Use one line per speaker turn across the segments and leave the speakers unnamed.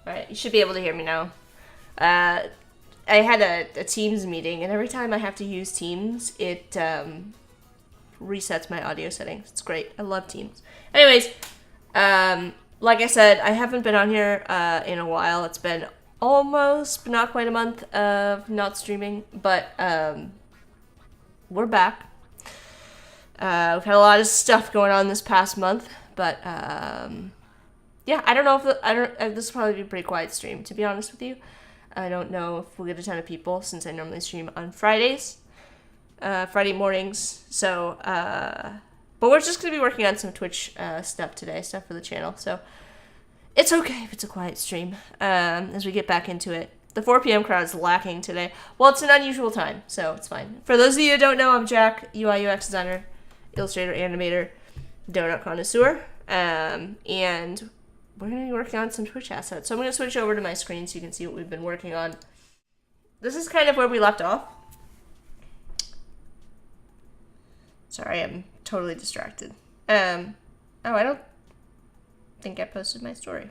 Alright, you should be able to hear me now. I had a Teams meeting, and every time I have to use Teams, it resets my audio settings. It's great. I love Teams. Anyways, like I said, I haven't been on here in a while. It's been almost, but not quite a month of not streaming, but we're back. We've had a lot of stuff going on this past month, but yeah, I don't know if this will probably be a pretty quiet stream, to be honest with you. I don't know if we'll get a ton of people, since I normally stream on Fridays, Friday mornings. So, but we're just gonna be working on some Twitch stuff today, stuff for the channel. So it's okay if it's a quiet stream as we get back into it. The 4 p.m. crowd is lacking today. Well, it's an unusual time, so it's fine. For those of you who don't know, I'm Jack, UI UX designer, illustrator, animator, donut connoisseur, and we're going to be working on some Twitch assets. So I'm going to switch over to my screen so you can see what we've been working on. This is kind of where we left off. Sorry, I'm totally distracted. Oh, I don't think I posted my story.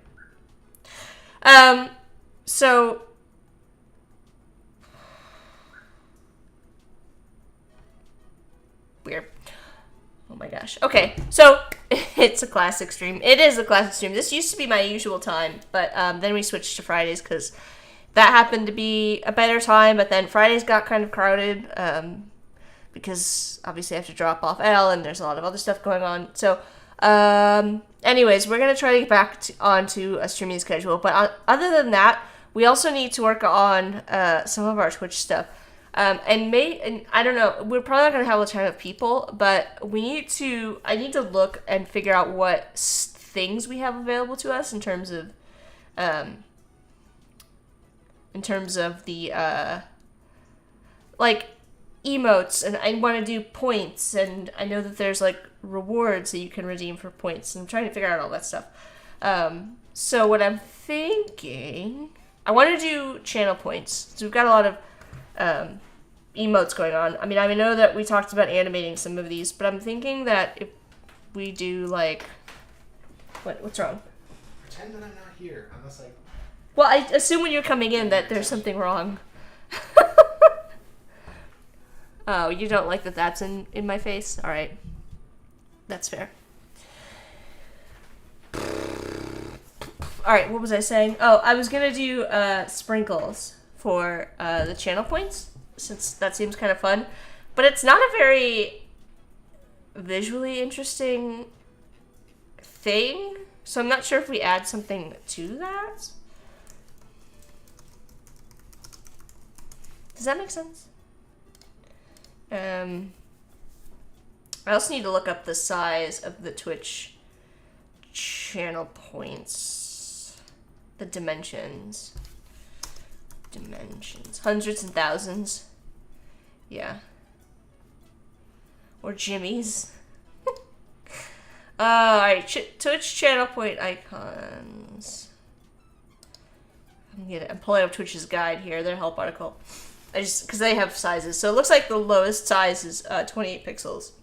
So weird. Oh my gosh. Okay, so it's a classic stream. It is a classic stream. This used to be my usual time, but then we switched to Fridays because that happened to be a better time, but then Fridays got kind of crowded because obviously I have to drop off Elle and there's a lot of other stuff going on. So anyways, we're going to try to get back onto a streaming schedule, but other than that, we also need to work on some of our Twitch stuff. And I don't know, we're probably not going to have a ton of people, but I need to look and figure out what things we have available to us in terms of the, like, emotes, and I want to do points, and I know that there's, like, rewards that you can redeem for points, and I'm trying to figure out all that stuff. So what I'm thinking, I want to do channel points, so we've got a lot of emotes going on. I mean, I know that we talked about animating some of these, but I'm thinking that if we do, like, what's wrong?
Pretend that I'm not here, unless I...
Well, I assume when you're coming in that there's something wrong. Oh, you don't like that that's in my face? Alright. That's fair. Alright, what was I saying? Oh, I was gonna do sprinkles for the channel points, since that seems kind of fun. But it's not a very visually interesting thing. So I'm not sure if we add something to that. Does that make sense? I also need to look up the size of the Twitch channel points. The dimensions. Hundreds and thousands. Yeah. Or Jimmy's. Alright, Twitch channel point icons. I'm pulling up Twitch's guide here, their help article. Because they have sizes. So it looks like the lowest size is 28 pixels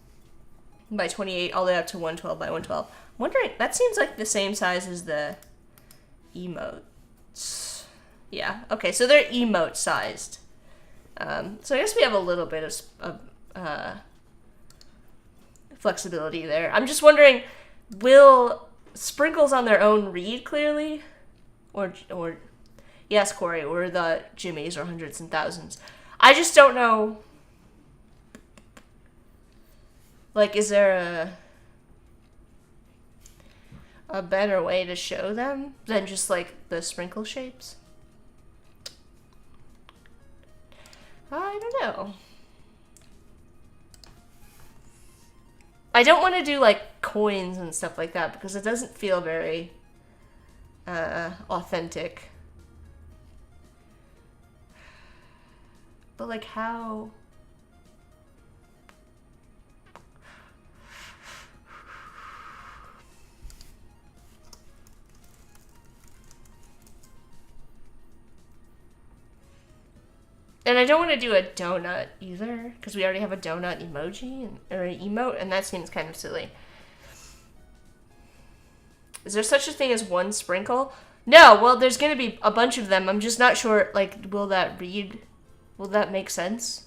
by 28, all the way up to 112 by 112. I'm wondering, that seems like the same size as the emotes. Yeah, okay, so they're emote sized. So I guess we have a little bit of flexibility there. I'm just wondering, will sprinkles on their own read clearly? Or yes, Corey, or the Jimmies or hundreds and thousands. I just don't know. Like, is there a better way to show them than just like the sprinkle shapes? I don't know. I don't want to do like coins and stuff like that because it doesn't feel very authentic. But like how? And I don't want to do a donut either, because we already have a donut emoji, or an emote, and that seems kind of silly. Is there such a thing as one sprinkle? No, well, there's going to be a bunch of them. I'm just not sure, like, will that make sense?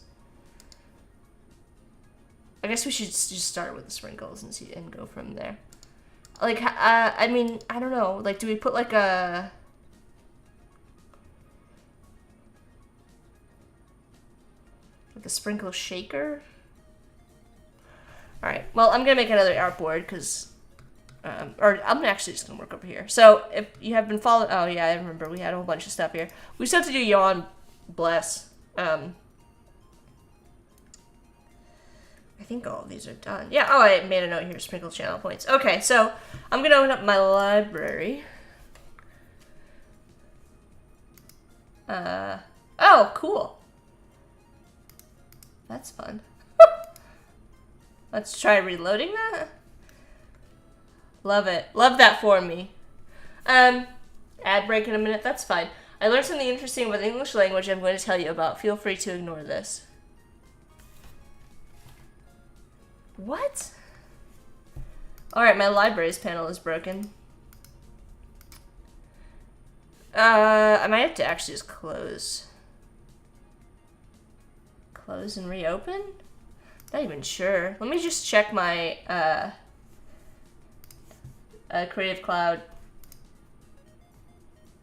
I guess we should just start with the sprinkles and go from there. Like, I mean, I don't know. Like, do we put, like, a sprinkle shaker? Alright, well, I'm gonna make another artboard because or I'm actually just gonna work over here. So if you have been following, oh yeah, I remember we had a whole bunch of stuff here. We still have to do Yoann bless. I think all of these are done. Yeah, oh, I made a note here, sprinkle channel points. Okay, so I'm gonna open up my library. Oh, cool. That's fun. Let's try reloading that. Love it. Love that for me. Ad break in a minute. That's fine. I learned something interesting about the English language I'm going to tell you about. Feel free to ignore this. What? Alright, my libraries panel is broken. I might have to actually just close. Close and reopen? Not even sure. Let me just check my Creative Cloud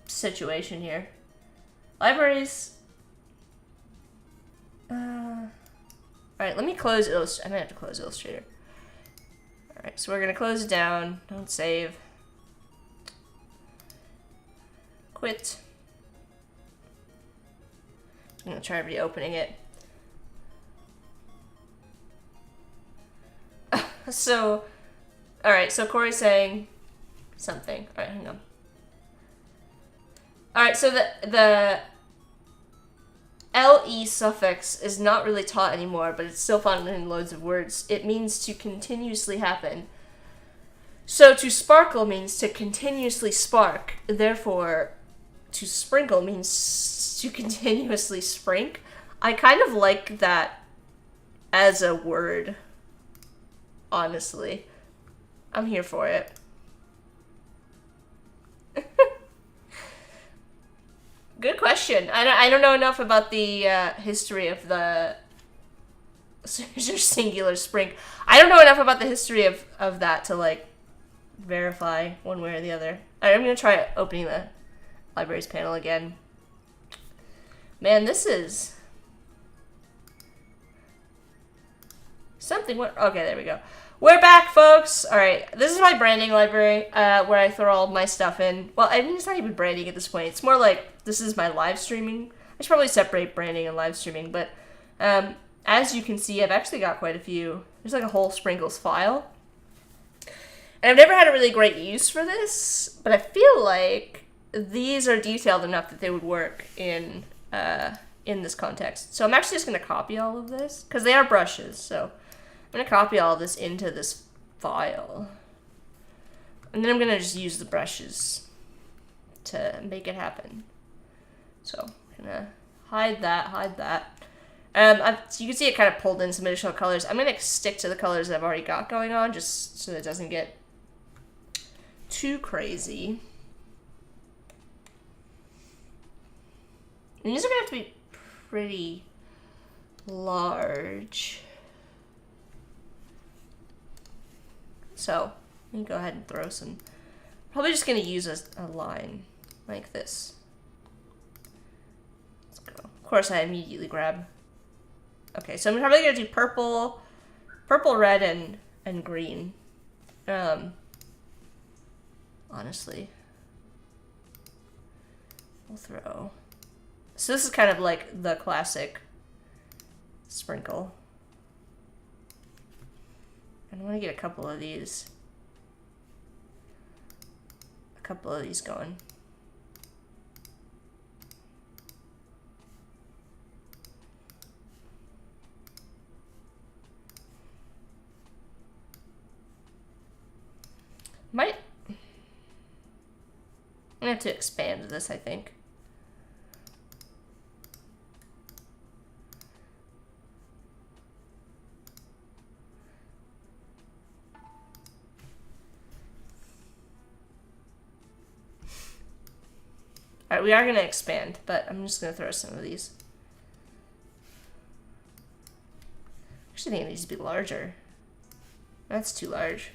situation here. Libraries. Alright, let me close Illustrator. I might have to close Illustrator. Alright, so we're gonna close it down. Don't save. Quit. I'm gonna try reopening it. So, alright, so Corey's saying something. Alright, hang on. Alright, so the LE suffix is not really taught anymore, but it's still found in loads of words. It means to continuously happen. So to sparkle means to continuously spark. Therefore, to sprinkle means to continuously sprink. I kind of like that as a word. Honestly. I'm here for it. Good question. I don't know enough about the history of the singular sprink. I don't know enough about the history of that to, like, verify one way or the other. Alright, I'm going to try opening the libraries panel again. Man, this is something. Okay, there we go. We're back, folks! Alright, this is my branding library, where I throw all my stuff in. Well, I mean, it's not even branding at this point. It's more like, this is my live streaming. I should probably separate branding and live streaming, but as you can see, I've actually got quite a few. There's like a whole Sprinkles file. And I've never had a really great use for this, but I feel like these are detailed enough that they would work in this context. So I'm actually just going to copy all of this, because they are brushes, so I'm going to copy all of this into this file. And then I'm going to just use the brushes to make it happen. So I'm going to hide that. So you can see it kind of pulled in some additional colors. I'm going to stick to the colors that I've already got going on, just so that it doesn't get too crazy. And these are going to have to be pretty large. So, let me go ahead and throw some. Probably just going to use a line like this. Let's go. Of course, I immediately grab. Okay, so I'm probably going to do purple, red, and green. Honestly. We'll throw. So this is kind of like the classic sprinkle. And I want to get a couple of these going. I'm gonna have to expand this, I think. Alright, we are going to expand, but I'm just going to throw some of these. Actually, I think it needs to be larger. That's too large.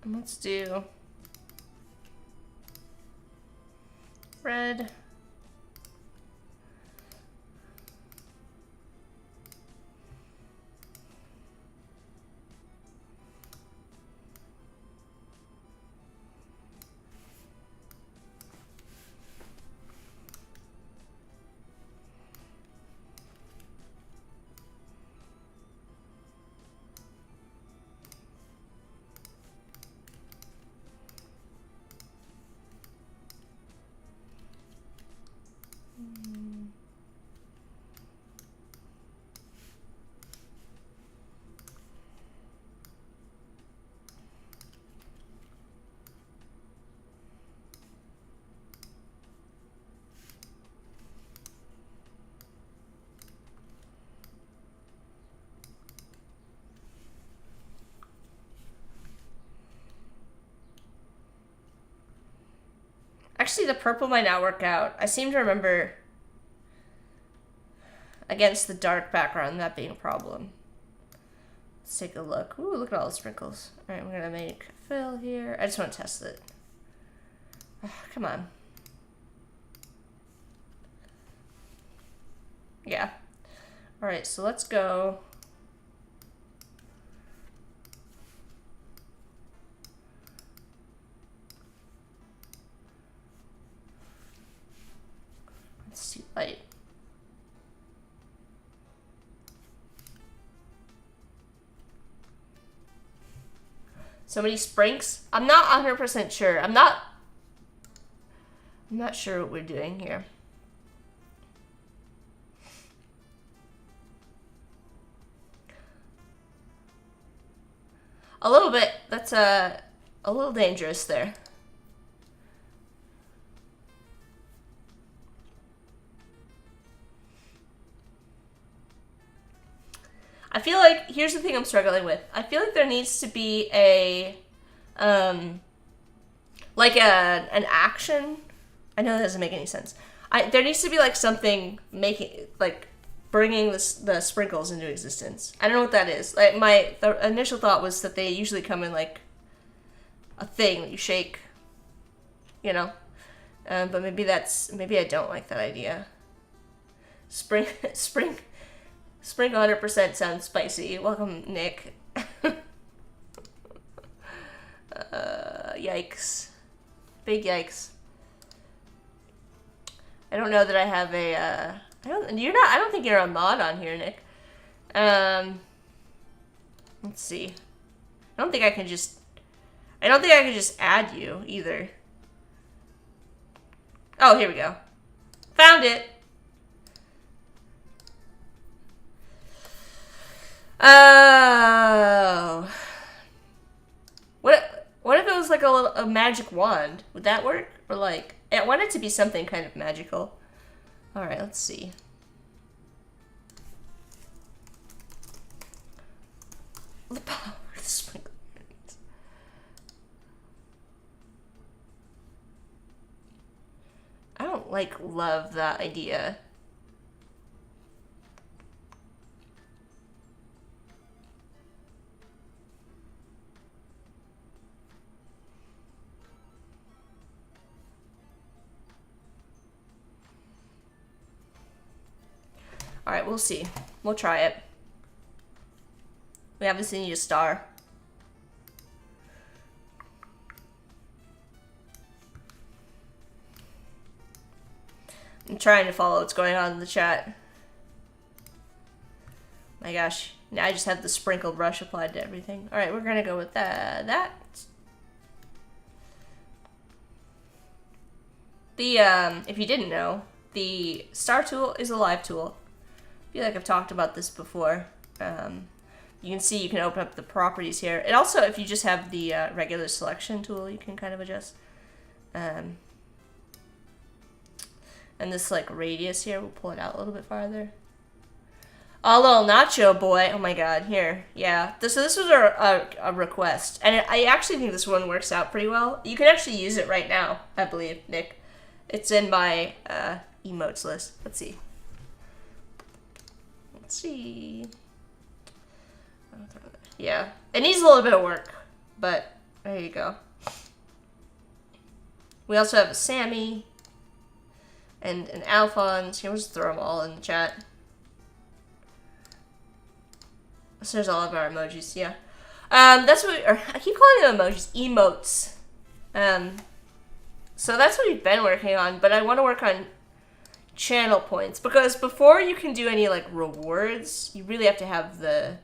And let's do red. Actually, the purple might not work out. I seem to remember against the dark background that being a problem. Let's take a look. Ooh, look at all the sprinkles. All right, we're gonna make fill here. I just want to test it. Oh, come on. Yeah. All right, so let's go. It's too light. So many sprinks. I'm not 100% sure. I'm not sure what we're doing here. A little bit. That's a little dangerous there. I feel like, here's the thing I'm struggling with. I feel like there needs to be an action. I know that doesn't make any sense. There needs to be like something making, like bringing the sprinkles into existence. I don't know what that is. Like the initial thought was that they usually come in like a thing that you shake, you know. But maybe I don't like that idea. Sprinkle 100% sounds spicy. Welcome, Nick. Yikes. Big yikes. I don't know that I have a, I don't think you're a mod on here, Nick. Let's see. I don't think I can just add you, either. Oh, here we go. Found it! Oh. What if it was like a magic wand? Would that work? Or like, I want it to be something kind of magical. Alright, let's see. The power of the sprinkler. I don't love that idea. Alright, we'll see. We'll try it. We obviously need a star. I'm trying to follow what's going on in the chat. My gosh. Now I just have the sprinkle brush applied to everything. Alright, we're gonna go with that. If you didn't know, the star tool is a live tool. I feel like I've talked about this before. You can see you can open up the properties here. It also, if you just have the regular selection tool, you can kind of adjust. And this like radius here, we'll pull it out a little bit farther. Oh, little nacho boy. Oh my god, here. Yeah, so this was a request. And I actually think this one works out pretty well. You can actually use it right now, I believe, Nick. It's in my emotes list. Let's see. Let's see. Yeah, it needs a little bit of work, but there you go. We also have a Sammy and an Alphonse. Here, we'll just throw them all in the chat. So there's all of our emojis, yeah. That's what, or I keep calling them emojis, emotes. So that's what we've been working on, but I want to work on channel points, because before you can do any like rewards, you really have to have the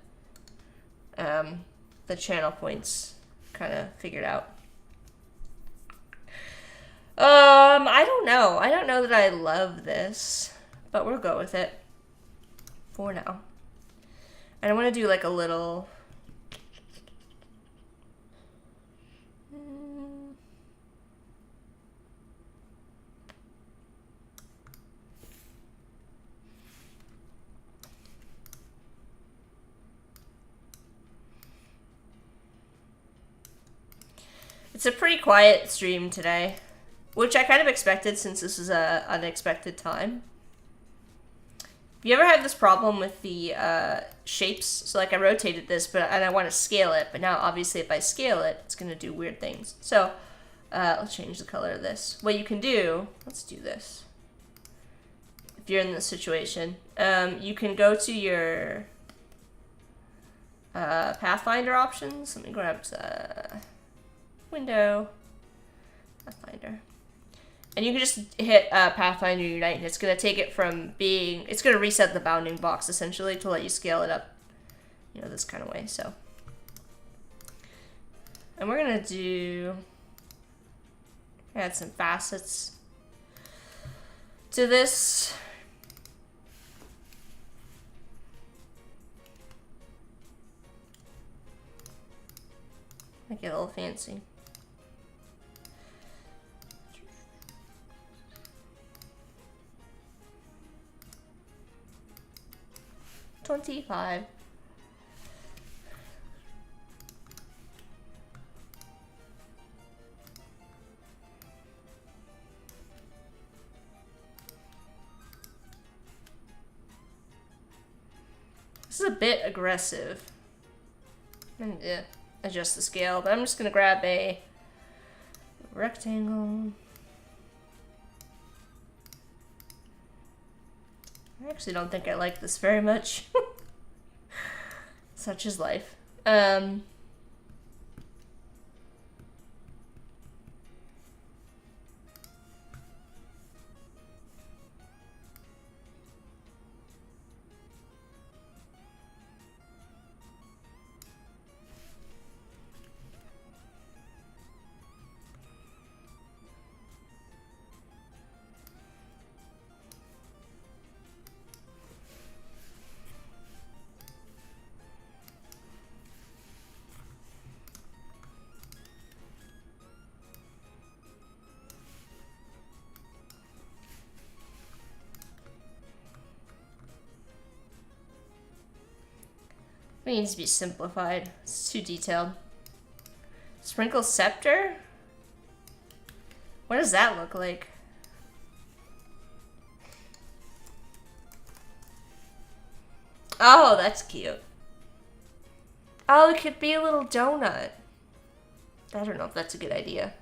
channel points kind of figured out. I don't know. I don't know that I love this, but we'll go with it for now. And I want to do like a little... It's a pretty quiet stream today, which I kind of expected since this is a unexpected time. If you ever have this problem with the shapes, so like I rotated this, and I want to scale it, but now obviously if I scale it, it's going to do weird things. So let's change the color of this. What you can do, let's do this. If you're in this situation, you can go to your Pathfinder options. Let me grab Window, Pathfinder. And you can just hit Pathfinder Unite, and it's going to take it from being... It's going to reset the bounding box, essentially, to let you scale it up, you know, this kind of way, so. And we're going to do... Add some facets to this. Make it a little fancy. $25. This is a bit aggressive. And adjust the scale, but I'm just gonna grab a rectangle. I actually don't think I like this very much. Such is life. It needs to be simplified. It's too detailed. Sprinkle scepter? What does that look like? Oh, that's cute. Oh, it could be a little donut. I don't know if that's a good idea.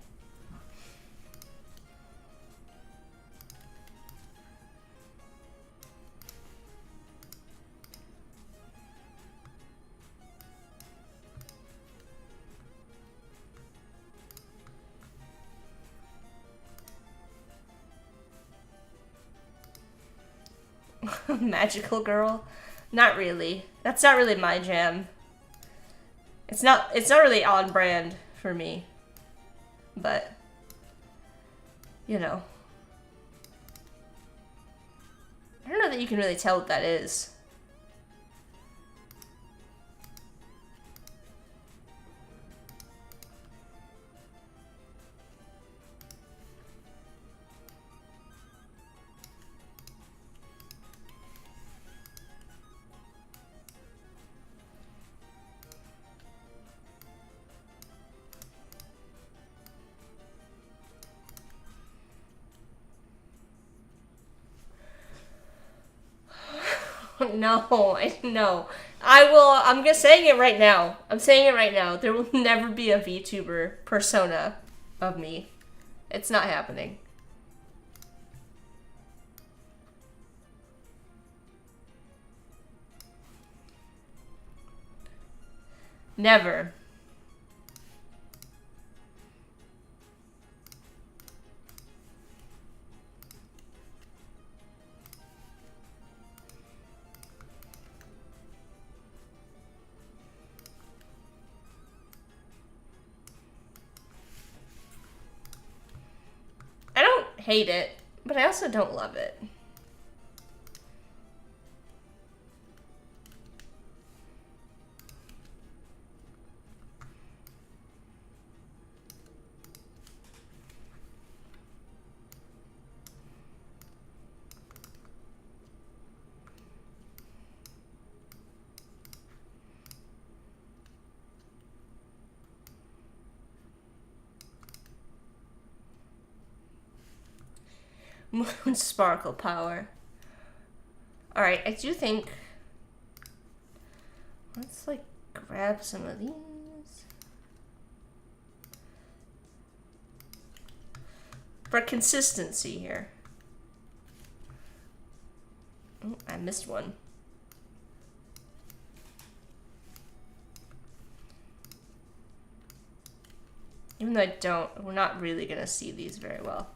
Magical girl? Not really. That's not really my jam. It's not really on brand for me. But you know. I don't know that you can really tell what that is. No, no. I'm just saying it right now. I'm saying it right now. There will never be a VTuber persona of me. It's not happening. Never. I don't hate it, but I also don't love it. Moon sparkle power. Alright, I do think... Let's, like, grab some of these. For consistency here. Oh, I missed one. Even though we're not really gonna see these very well.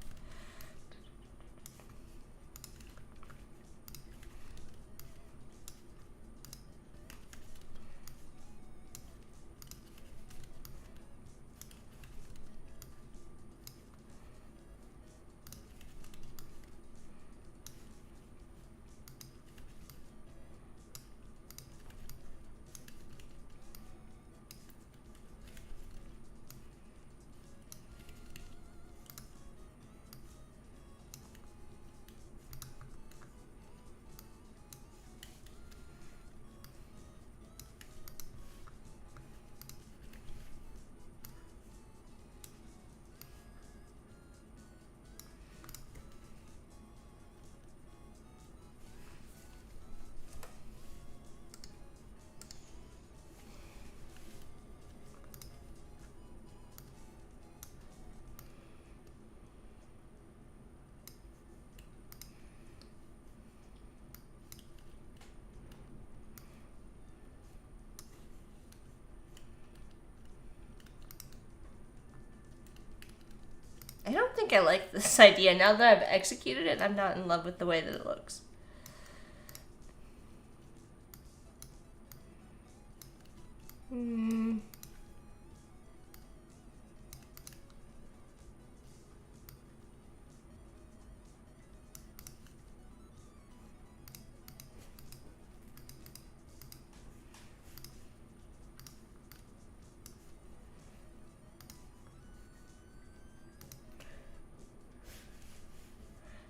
don't think I like this idea. Now that I've executed it, I'm not in love with the way that it looks.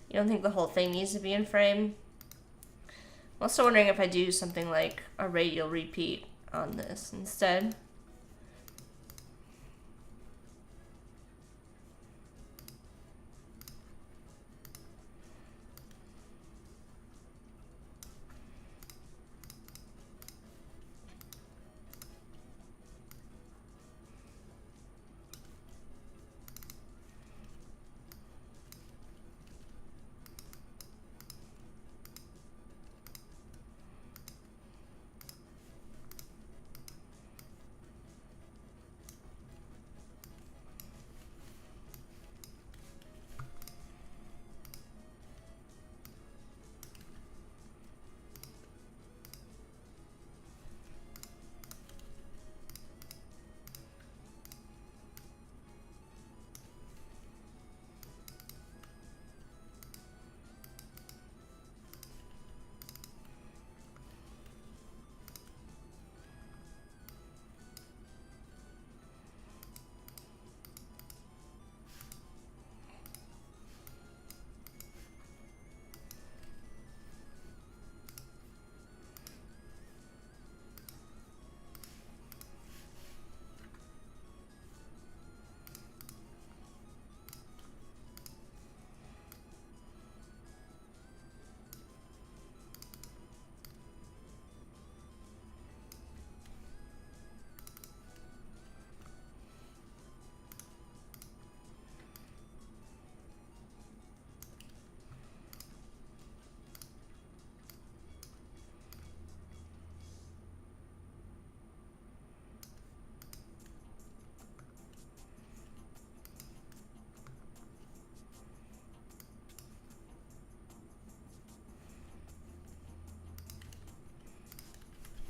You don't think the whole thing needs to be in frame? I'm also wondering if I do something like a radial repeat on this instead.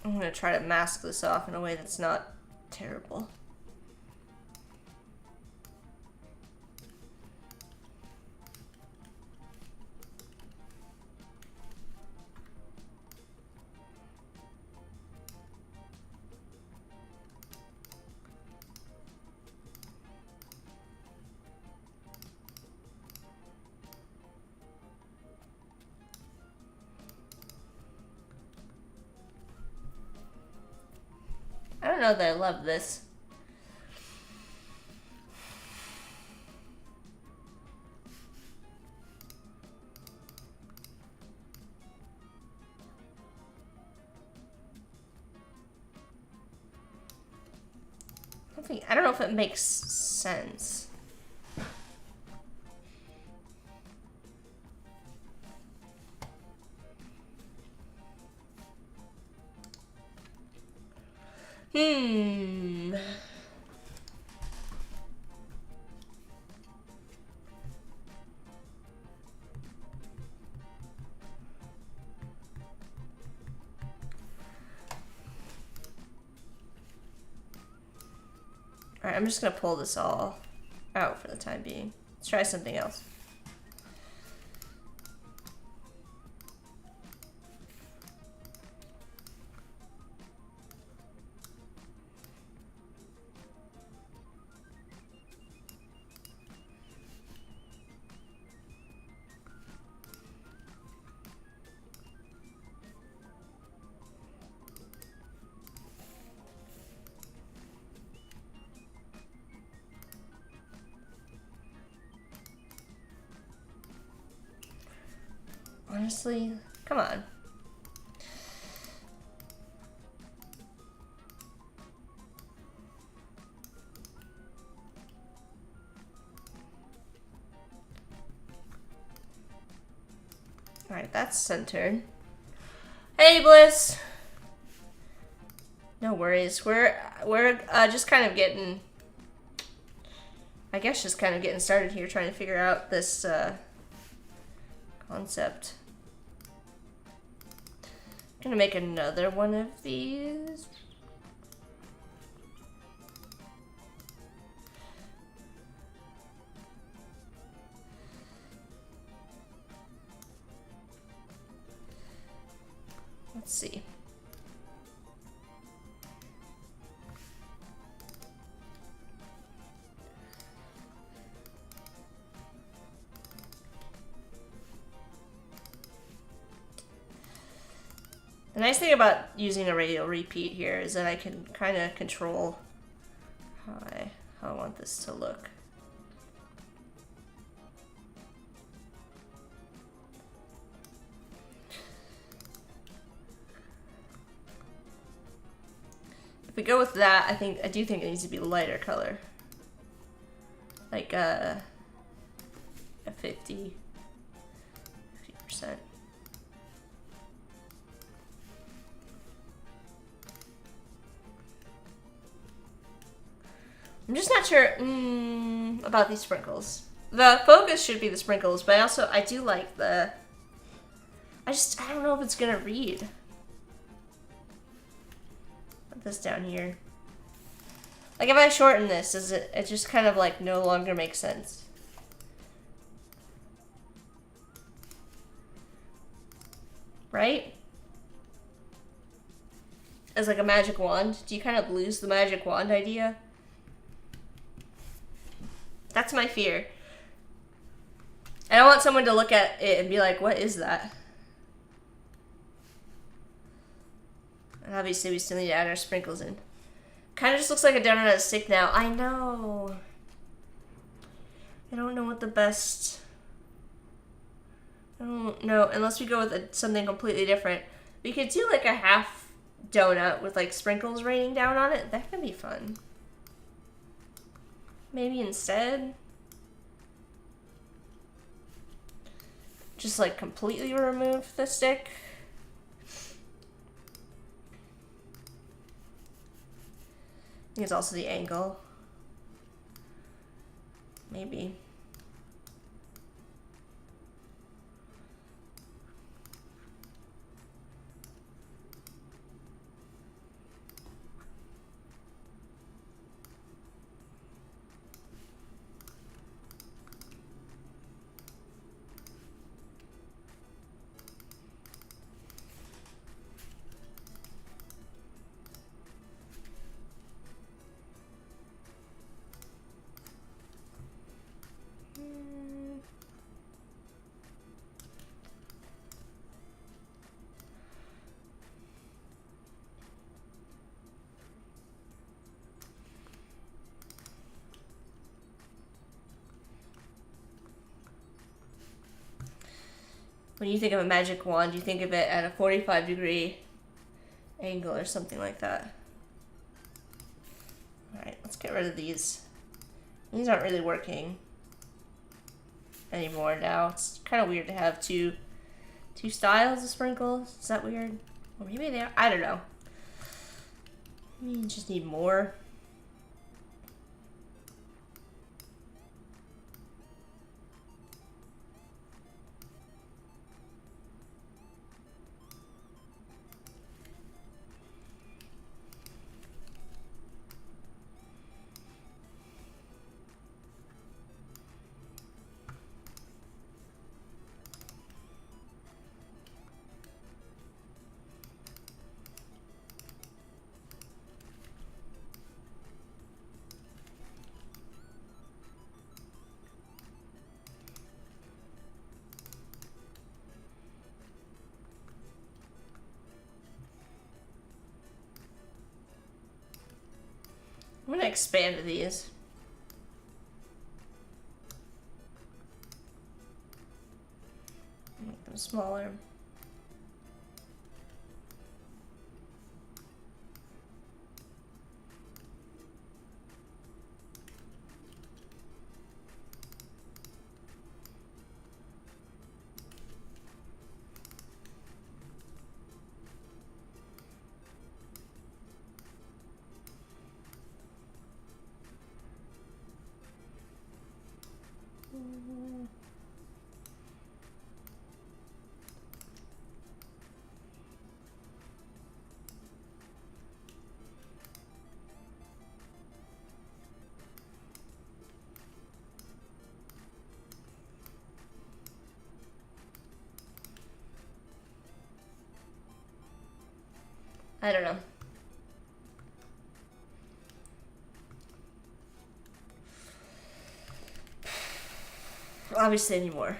I'm gonna try to mask this off in a way that's not terrible. I don't know that I love this. I don't know if it makes sense. Alright, I'm just gonna pull this all out for the time being. Let's try something else. Honestly, come on. Alright, that's centered. Hey, Bliss! No worries. We're just kind of getting... I guess just kind of getting started here, trying to figure out this concept. I'm gonna make another one of these. Let's see. The nice thing about using a radial repeat here is that I can kind of control how I want this to look. If we go with that, I do think it needs to be lighter color. Like a 50%. I'm just not sure about these sprinkles. The focus should be the sprinkles, but I do like the... I don't know if it's gonna read. Put this down here. Like if I shorten this, it just kind of like no longer makes sense. Right? As like a magic wand, do you kind of lose the magic wand idea? That's my fear. And I want someone to look at it and be like, what is that? And obviously we still need to add our sprinkles in. Kind of just looks like a donut on a stick now. I know. I don't know what the best... I don't know, unless we go with something completely different. We could do like a half donut with like sprinkles raining down on it. That could be fun. Maybe instead, just like completely remove the stick. I think it's also the angle. Maybe. When you think of a magic wand, you think of it at a 45-degree angle or something like that. Alright, let's get rid of these. These aren't really working anymore now. It's kind of weird to have two styles of sprinkles. Is that weird? Or maybe they are. I don't know. Maybe you just need more. I'm gonna expand these. Make them smaller. I don't know. Obviously anymore.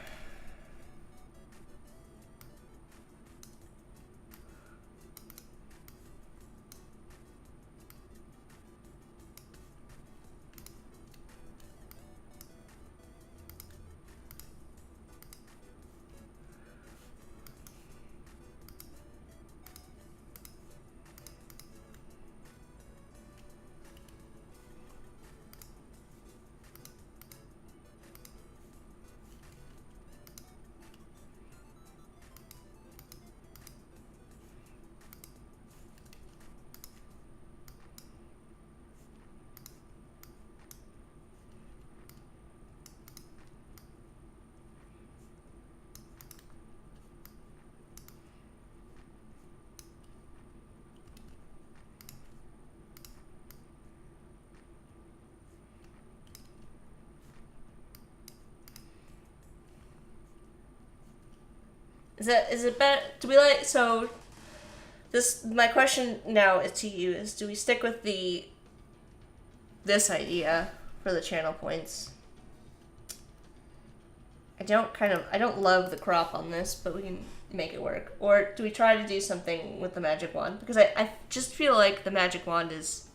Is it better? Do we like, so this, my question now is to you is, do we stick with this idea for the channel points? I don't love the crop on this, but we can make it work. Or do we try to do something with the magic wand? Because I just feel like the magic wand is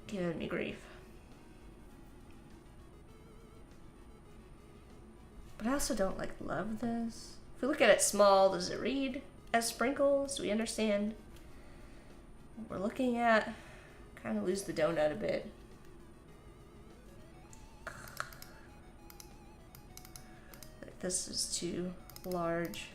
giving me grief. But I also don't love this. If we look at it small, does it read as sprinkles? Do we understand what we're looking at? Kind of lose the donut a bit. This is too large.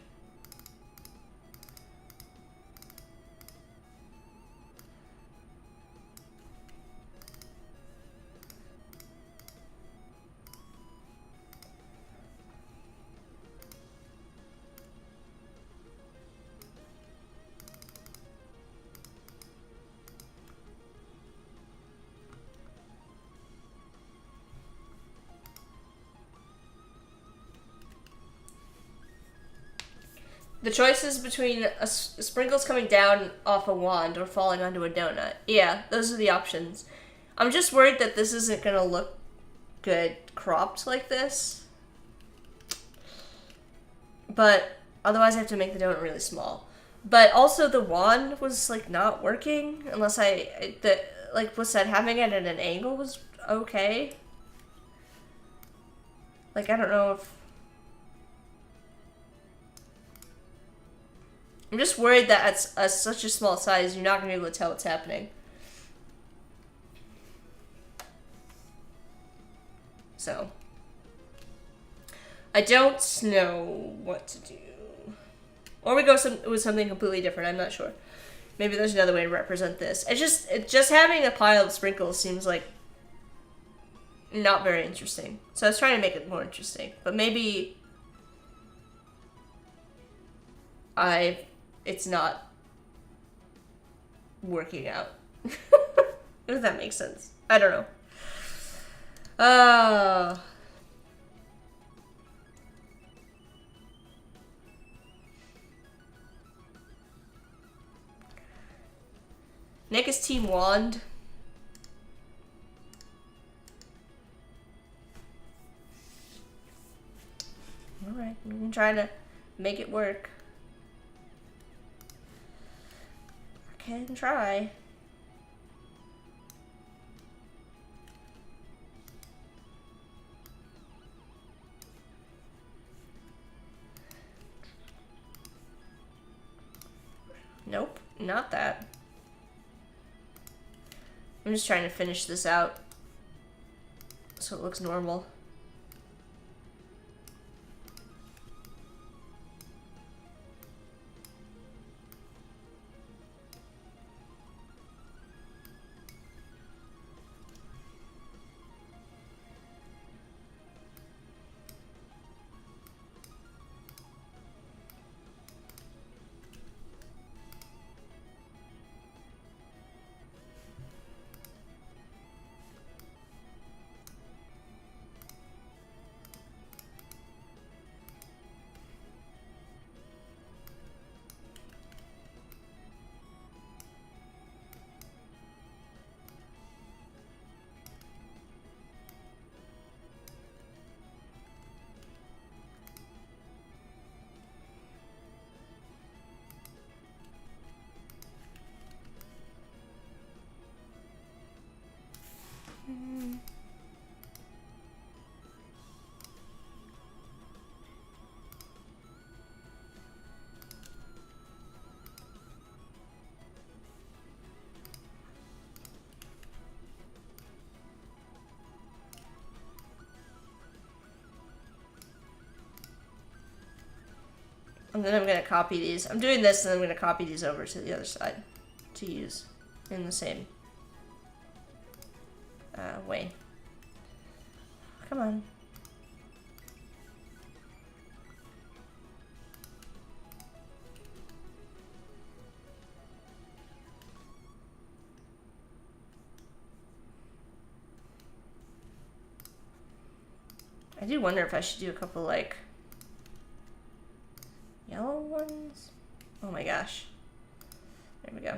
The choice is between sprinkles coming down off a wand or falling onto a donut. Yeah, those are the options. I'm just worried that this isn't going to look good cropped like this. But otherwise I have to make the donut really small. But also the wand was not working unless what's that, having it at an angle was okay. I don't know if... I'm just worried that at such a small size, you're not going to be able to tell what's happening. So, I don't know what to do. Or we go with something completely different, I'm not sure. Maybe there's another way to represent this. Just having a pile of sprinkles seems not very interesting. So I was trying to make it more interesting. But maybe it's not working out. If that makes sense. I don't know. Nick is Team Wand. Alright, we can try to make it work. I can try. Nope, not that. I'm just trying to finish this out so it looks normal. And then I'm going to copy these. I'm doing this and I'm going to copy these over to the other side to use in the same way. Come on. I do wonder if I should do a couple, like, yellow ones. Oh my gosh. There we go.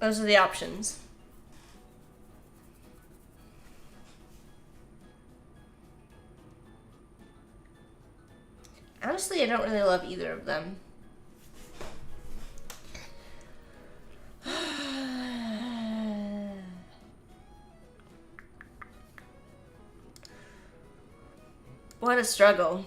Those are the options. Honestly, I don't really love either of them. What a struggle.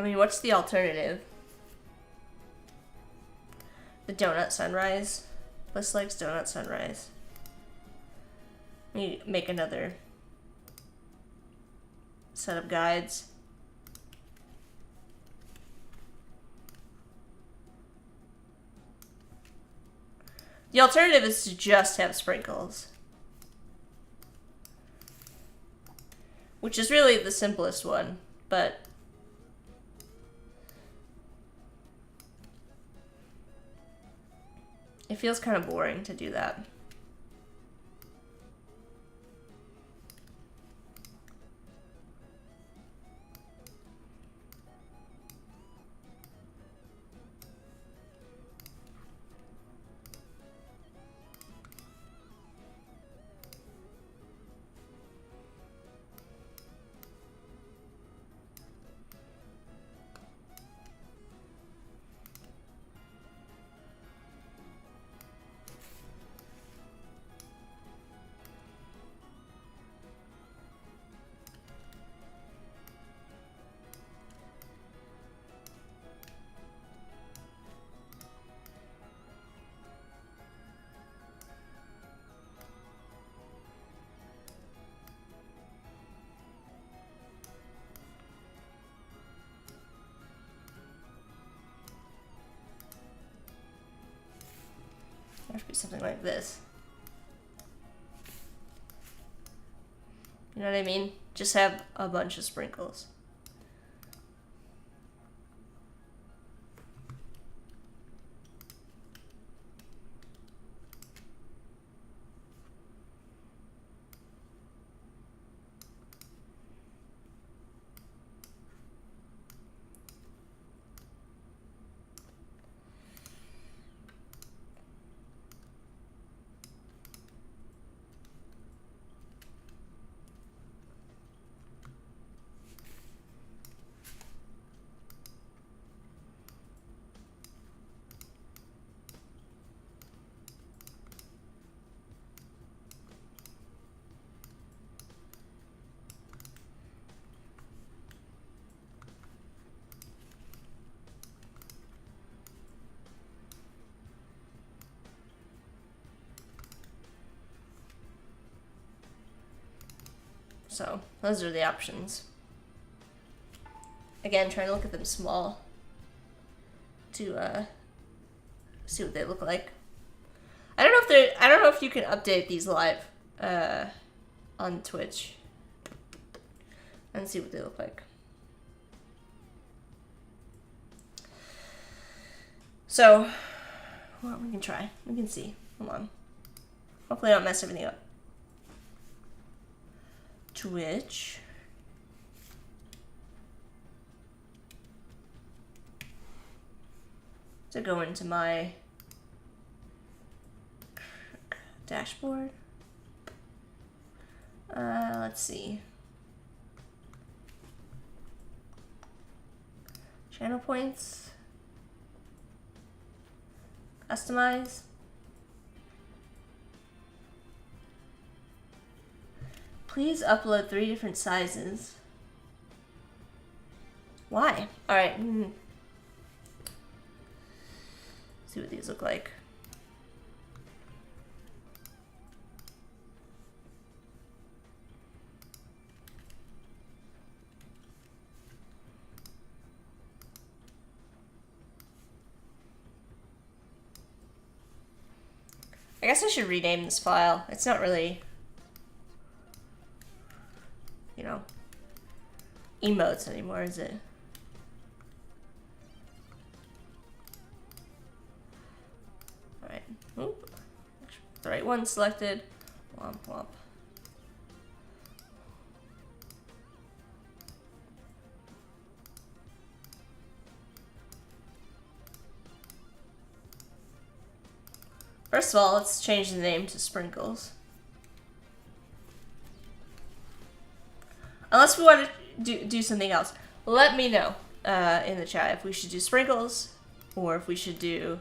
I mean, what's the alternative? The donut sunrise. Bliss likes donut sunrise. Let me make another set of guides. The alternative is to just have sprinkles, which is really the simplest one, but it feels kind of boring to do that. do something like this. You know what I mean? Just have a bunch of sprinkles. So, those are the options. Again, trying to look at them small to see what they look like. I don't know if you can update these live on Twitch and see what they look like. So, well, we can try. We can see. Hold on. Hopefully I don't mess everything up. Twitch. To go into my dashboard. Let's see. Channel points. Customize. Please upload 3 different sizes. Why? Alright. See what these look like. I guess I should rename this file. It's not really, you know, emotes anymore, is it? Alright. Oop. The right one selected. Womp womp. First of all, let's change the name to Sprinkles. Unless we want to do something else. Let me know in the chat if we should do Sprinkles or if we should do,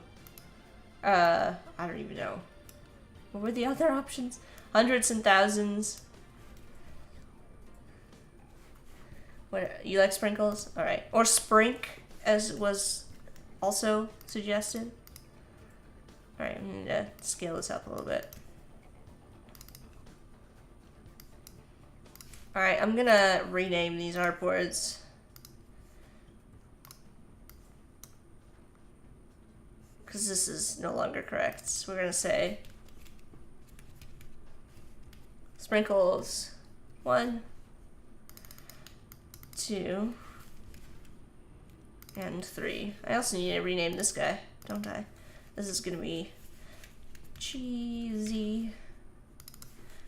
I don't even know. What were the other options? Hundreds and thousands. What, you like Sprinkles? Alright. Or Sprink, as was also suggested. Alright, I'm going to scale this up a little bit. Alright, I'm going to rename these artboards. Because this is no longer correct. So we're going to say Sprinkles 1, 2, and 3. I also need to rename this guy, don't I? This is gonna be Cheesy.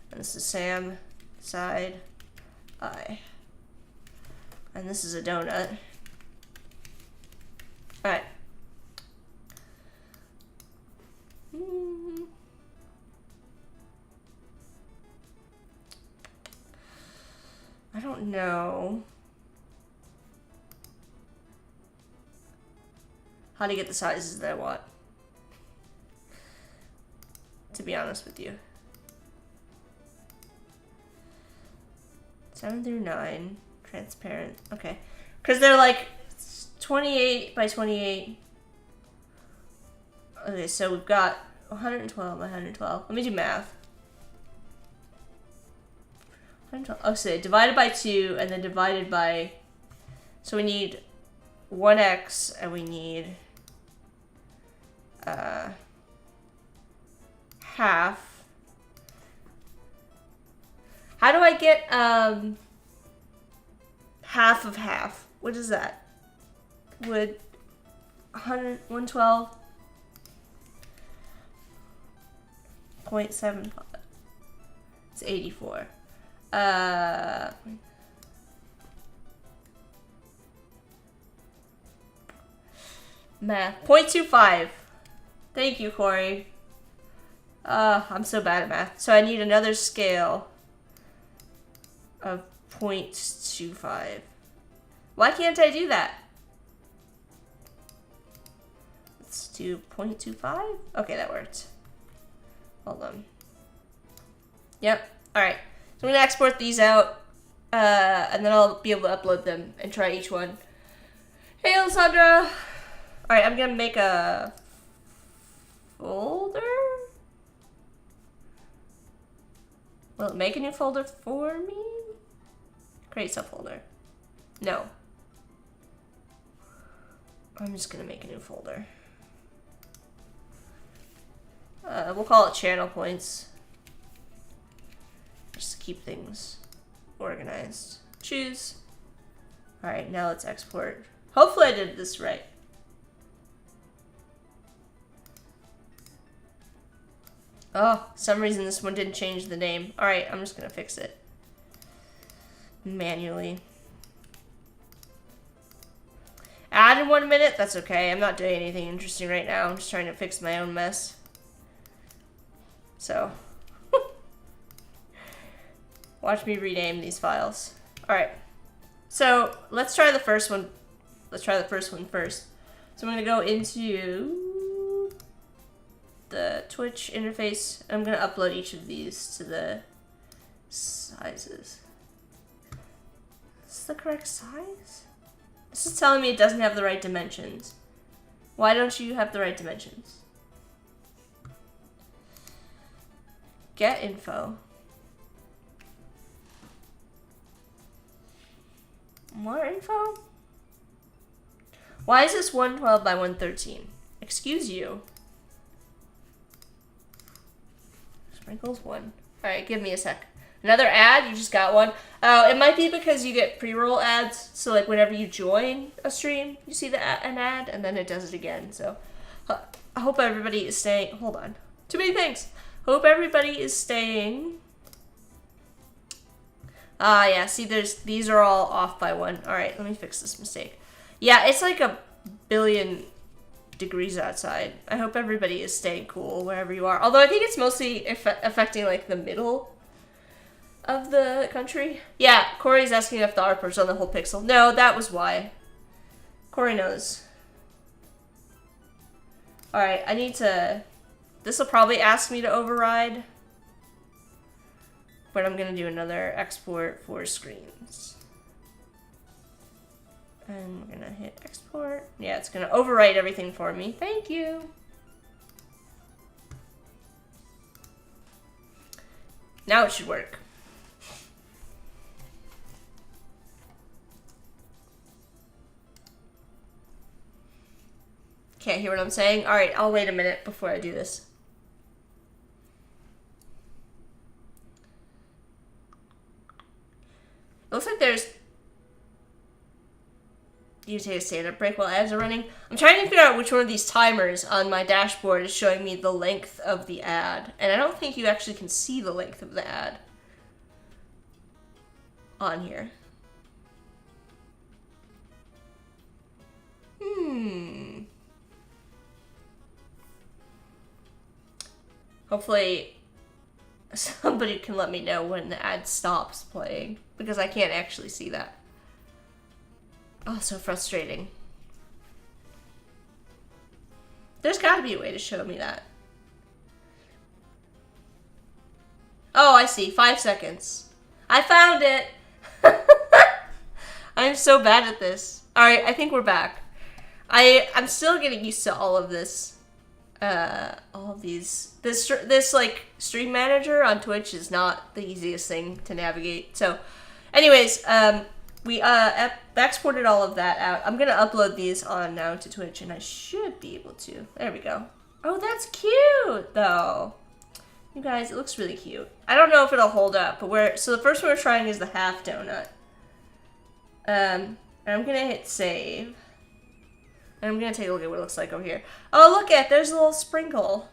And this is Sam, Side, I. And this is a donut. Alright. I don't know how to get the sizes that I want, to be honest with you. 7 through 9, transparent. Okay, because they're like 28 by 28. Okay, so we've got 112 by 112. Let me do math. 112. Oh, so divided by 2 and then divided by. So we need 1x and we need half. How do I get half of half? What is that? Would 112.75. It's 84. Math. 0.25. Thank you, Corey. I'm so bad at math. So I need another scale of 0.25. Why can't I do that? Let's do 0.25. Okay, that worked. Hold on. Yep. Alright. So I'm going to export these out. And then I'll be able to upload them and try each one. Hey, Alessandra. Alright, I'm going to make a folder. Will it make a new folder for me? Create subfolder. No. I'm just gonna make a new folder. We'll call it channel points. Just to keep things organized. Choose. Alright, now let's export. Hopefully I did this right. Oh, some reason this one didn't change the name. Alright, I'm just gonna fix it. Manually. Add in 1 minute? That's okay. I'm not doing anything interesting right now. I'm just trying to fix my own mess. So. Watch me rename these files. Alright. So, let's try the first one. Let's try the first one first. So I'm gonna go into the Twitch interface. I'm gonna upload each of these to the sizes. Is this the correct size? This is telling me it doesn't have the right dimensions. Why don't you have the right dimensions? Get info. More info? Why is this 112 by 113? Excuse you. Sprinkles 1. Alright, give me a sec. Another ad? You just got one? Oh, it might be because you get pre-roll ads. So, like, whenever you join a stream, you see an ad, and then it does it again. So, I hope everybody is staying... Hold on. Too many things. Hope everybody is staying... yeah, see, these are all off by 1. Alright, let me fix this mistake. Yeah, it's like a billion degrees outside. I hope everybody is staying cool wherever you are. Although I think it's mostly affecting, like, the middle of the country. Yeah, Corey's asking if the ARPA's on the whole pixel. No, that was why. Corey knows. Alright, I need to... This will probably ask me to override. But I'm gonna do another export for screens. And we're gonna hit export. Yeah, it's gonna overwrite everything for me. Thank you. Now it should work. Can't hear what I'm saying? Alright, I'll wait a minute before I do this. It looks like there's... You take a stand-up break while ads are running. I'm trying to figure out which one of these timers on my dashboard is showing me the length of the ad. And I don't think you actually can see the length of the ad on here. Hopefully somebody can let me know when the ad stops playing, because I can't actually see that. Oh, so frustrating. There's got to be a way to show me that. Oh, I see. 5 seconds. I found it! I'm so bad at this. Alright, I think we're back. I'm still getting used to all of this. All of these. This like, stream manager on Twitch is not the easiest thing to navigate. So, anyways, we exported all of that out. I'm gonna upload these on now to Twitch, and I should be able to. There we go. Oh, that's cute, though. You guys, it looks really cute. I don't know if it'll hold up, but so the first one we're trying is the half donut. And I'm gonna hit save. And I'm gonna take a look at what it looks like over here. Oh, look at, there's a little sprinkle.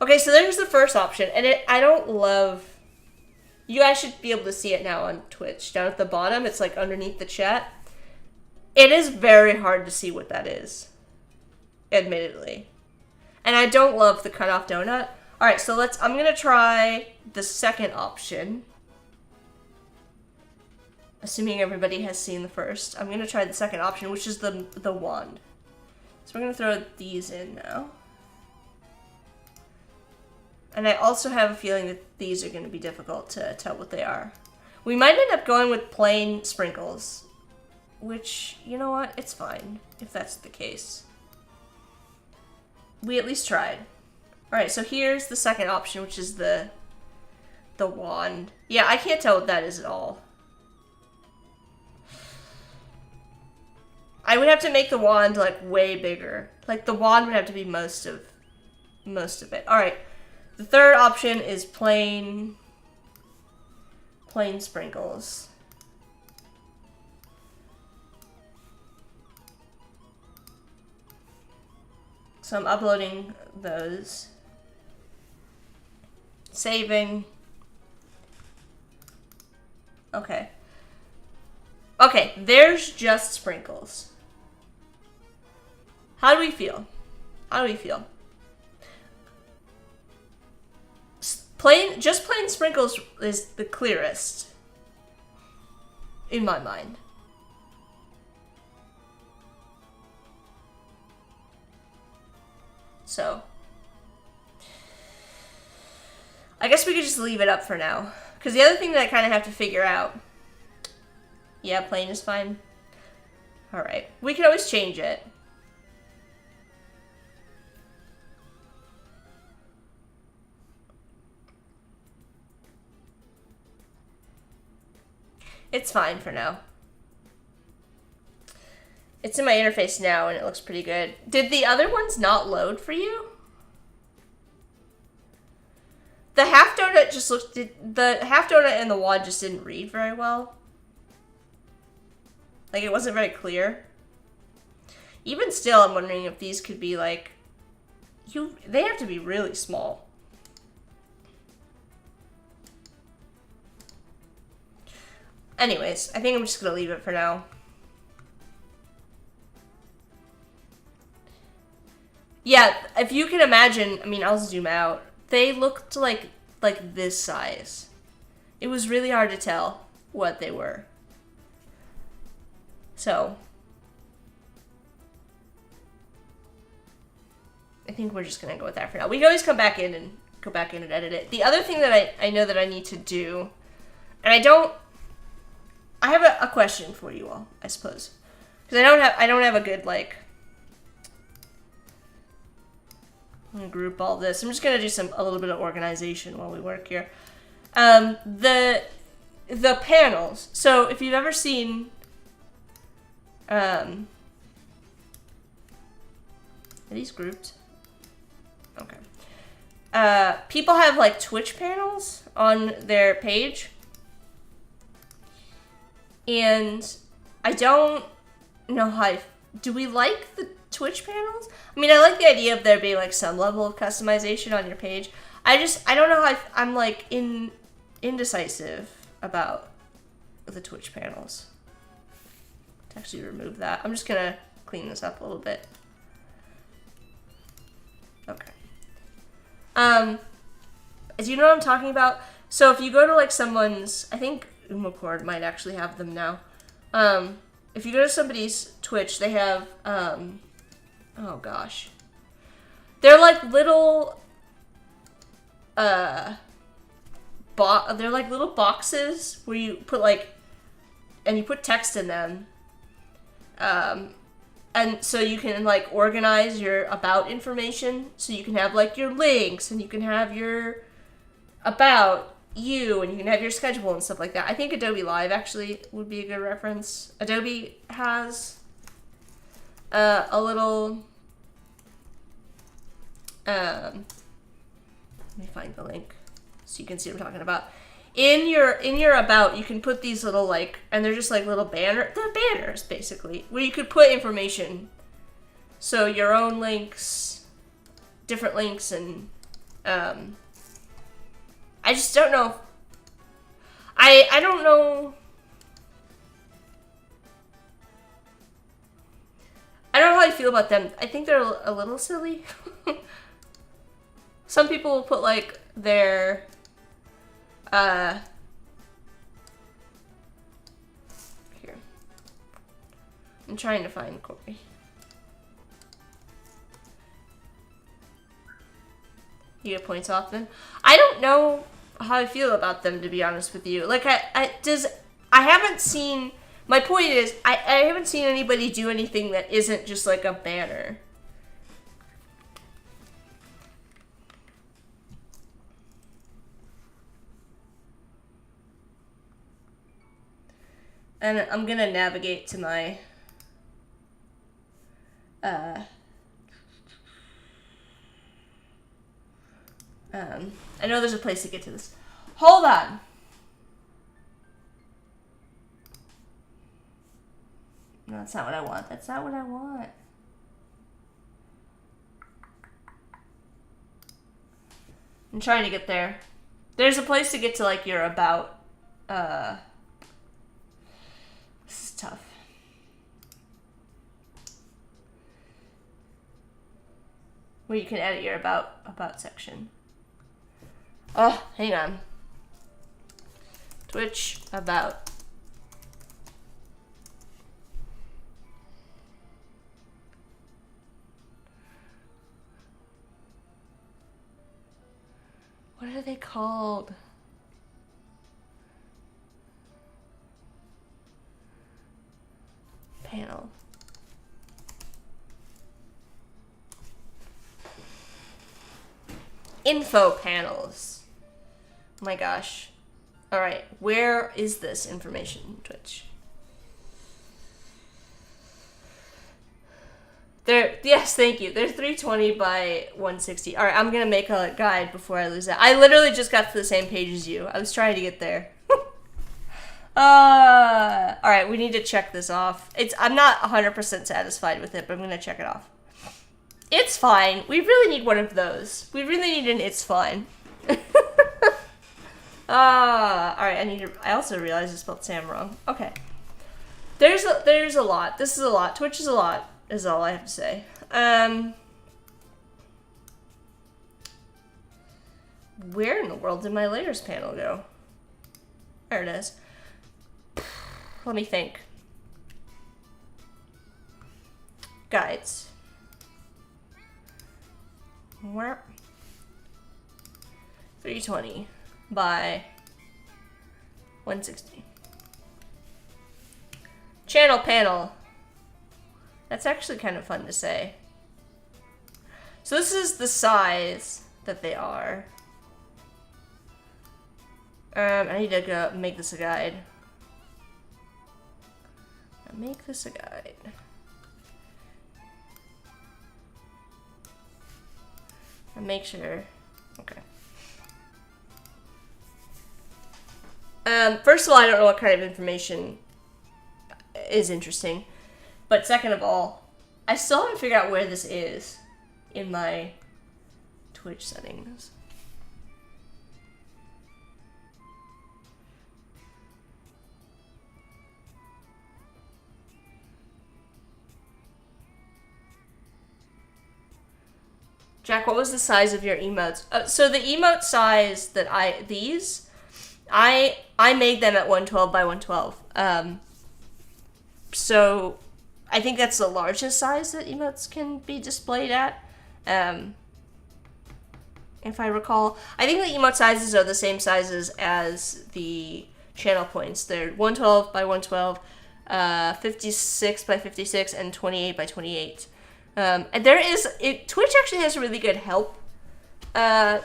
Okay, so there's the first option, and I don't love, you guys should be able to see it now on Twitch. Down at the bottom, it's like underneath the chat. It is very hard to see what that is, admittedly. And I don't love the cutoff donut. All right, so I'm gonna try the second option. Assuming everybody has seen the first. I'm gonna try the second option, which is the wand. So we're gonna throw these in now. And I also have a feeling that these are gonna be difficult to tell what they are. We might end up going with plain sprinkles, which, you know what, it's fine if that's the case. We at least tried. All right, so here's the second option, which is the wand. Yeah, I can't tell what that is at all. I would have to make the wand like way bigger. Like the wand would have to be most of it. All right, the third option is plain sprinkles. So I'm uploading those. Saving. Okay. Okay, there's just sprinkles. How do we feel? How do we feel? Just plain sprinkles is the clearest in my mind. So I guess we could just leave it up for now. Because the other thing that I kind of have to figure out... Yeah, plain is fine. Alright. We can always change it. It's fine for now. It's in my interface now and it looks pretty good. Did the other ones not load for you? The half donut just looked... The half donut and the wand just didn't read very well. Like, it wasn't very clear. Even still, I'm wondering if these could be, like... They have to be really small. Anyways, I think I'm just gonna leave it for now. Yeah, if you can imagine... I mean, I'll zoom out. They looked like this size. It was really hard to tell what they were. So, I think we're just gonna go with that for now. We can always come back in and edit it. The other thing that I know that I need to do, and I have a question for you all, I suppose, because I don't have a good like. I'm gonna group all this. I'm just gonna do a little bit of organization while we work here. The panels. So if you've ever seen. Are these grouped? Okay. People have like Twitch panels on their page. And I don't know how do we like the Twitch panels? I mean, I like the idea of there being like some level of customization on your page. I don't know how I'm like indecisive about the Twitch panels. To actually remove that. I'm just gonna clean this up a little bit. Okay. Do you know what I'm talking about? So if you go to like someone's, I think Umacord might actually have them now. If you go to somebody's Twitch, they have, oh gosh. They're like little, they're like little boxes where you put like, and you put text in them. And so you can like organize your about information. So you can have like your links and you can have your about you and you can have your schedule and stuff like that. I think Adobe Live actually would be a good reference. Adobe has a little, let me find the link so you can see what I'm talking about. In your about, you can put these little like, and they're just like little they're banners basically, where you could put information. So your own links, different links, and I just don't know. I don't know. I don't know how I feel about them. I think they're a little silly. Some people will put like their here. I'm trying to find Corey. You get points off them. I don't know how I feel about them, to be honest with you. Like I haven't seen. My point is, I haven't seen anybody do anything that isn't just like a banner. And I'm gonna navigate to my I know there's a place to get to this. Hold on. No, that's not what I want. That's not what I want. I'm trying to get there. There's a place to get to like your about. This is tough. Where you can edit your about section. Oh, hang on. Twitch about. What are they called? Panel. Info panels. Oh my gosh. Alright, where is this information, Twitch? Yes, thank you. They're 320 by 160. Alright, I'm gonna make a guide before I lose that. I literally just got to the same page as you. I was trying to get there. Alright, we need to check this off. I'm not 100% satisfied with it, but I'm gonna check it off. It's fine. We really need one of those. We really need an it's fine. Alright, I also realized I spelled Sam wrong. Okay. There's a lot. This is a lot. Twitch is a lot, is all I have to say. Where in the world did my layers panel go? There it is. Let me think. Guides. Where? 320 by 160. Channel panel. That's actually kind of fun to say. So this is the size that they are. I need to go make this a guide. Make this a guide. And make sure. Okay. First of all, I don't know what kind of information is interesting. But second of all, I still haven't figured out where this is in my Twitch settings. Jack, what was the size of your emotes? So the emote size that I made them at 112 by 112. So I think that's the largest size that emotes can be displayed at. If I recall. I think the emote sizes are the same sizes as the channel points. They're 112 by 112, 56 by 56, and 28 by 28. And Twitch actually has a really good help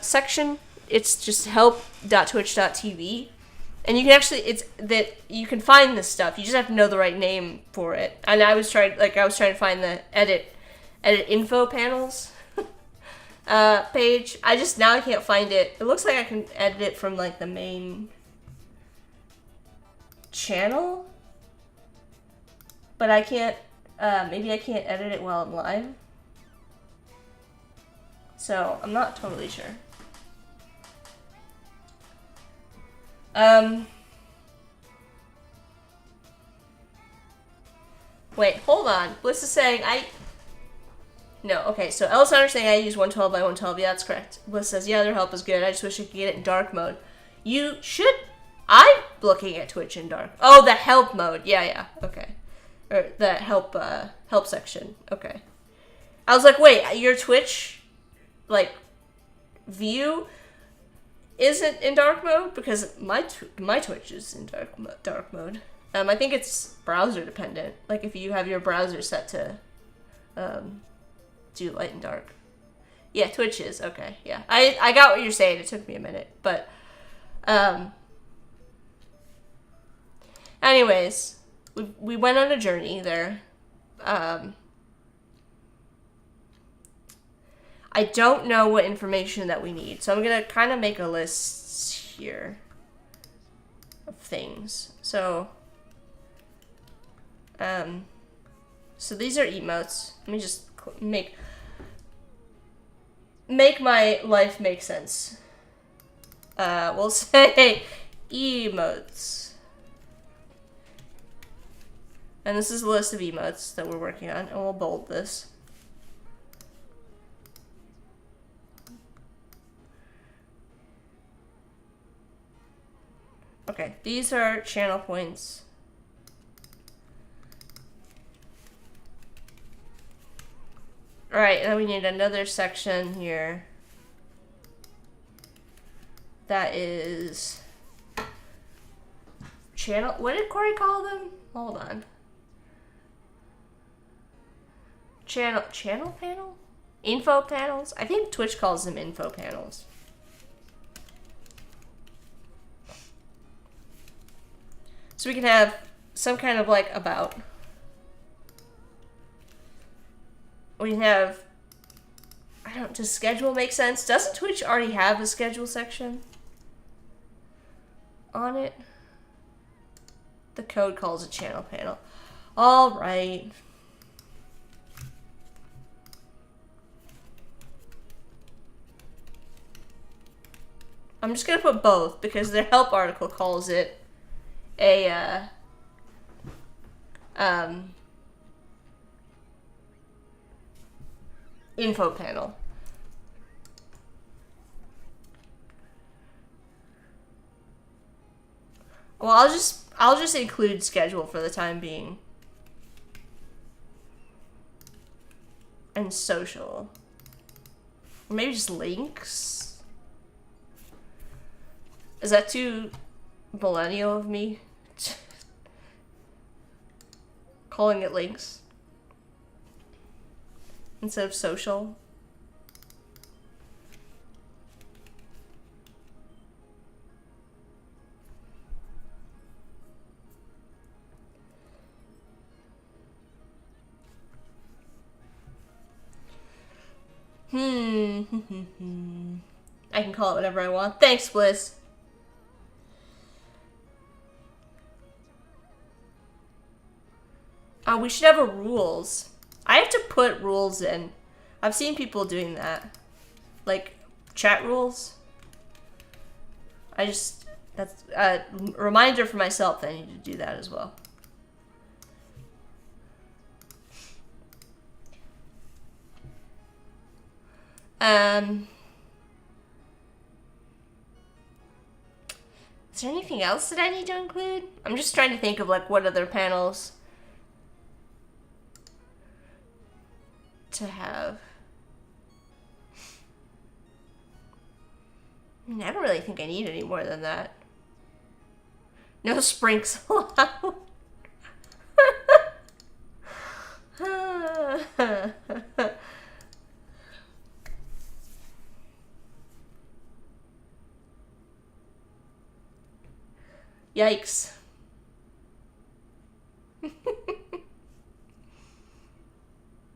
section. It's just help.twitch.tv, and you can actually you can find this stuff. You just have to know the right name for it. And I was trying to find the edit info panels. page. Now I can't find it. It looks like I can edit it from like the main channel, but I can't, maybe I can't edit it while I'm live. So I'm not totally sure. Wait, hold on. Bliss is saying no, okay, so Alexander's saying I use 112 by 112. Yeah, that's correct. Bliss says, yeah, their help is good. I just wish I could get it in dark mode. You should. I'm looking at Twitch in dark. Oh, the help mode. Yeah, okay. Or the help section. Okay. I was like, wait, your Twitch, like, view isn't in dark mode? Because my Twitch is in dark mode. I think it's browser dependent. Like, if you have your browser set to, do light and dark. Yeah, Twitch is. Okay, yeah. I got what you're saying. It took me a minute. But, anyways, we went on a journey there. I don't know what information that we need. So I'm going to kind of make a list here of things. So, so these are emotes. Let me just make my life make sense. We'll say emotes. And this is a list of emotes that we're working on, and we'll bold this. Okay, these are channel points. Alright, and then we need another section here. That is channel. What did Corey call them? Hold on. Channel panel? Info panels? I think Twitch calls them info panels. So we can have some kind of like about. We can have, I don't, does schedule make sense? Doesn't Twitch already have a schedule section on it? The code calls it channel panel. All right. I'm just gonna put both because their help article calls it a info panel. Well, I'll just include schedule for the time being. And social. Or maybe just links? Is that too millennial of me? Calling it links instead of social. I can call it whatever I want. Thanks, Bliss. We should have a rules. I have to put rules in. I've seen people doing that. Like, chat rules. That's a reminder for myself that I need to do that as well. Is there anything else that I need to include? I'm just trying to think of like what other panels to have. I mean, I don't really think I need any more than that. No sprinks allowed. Yikes.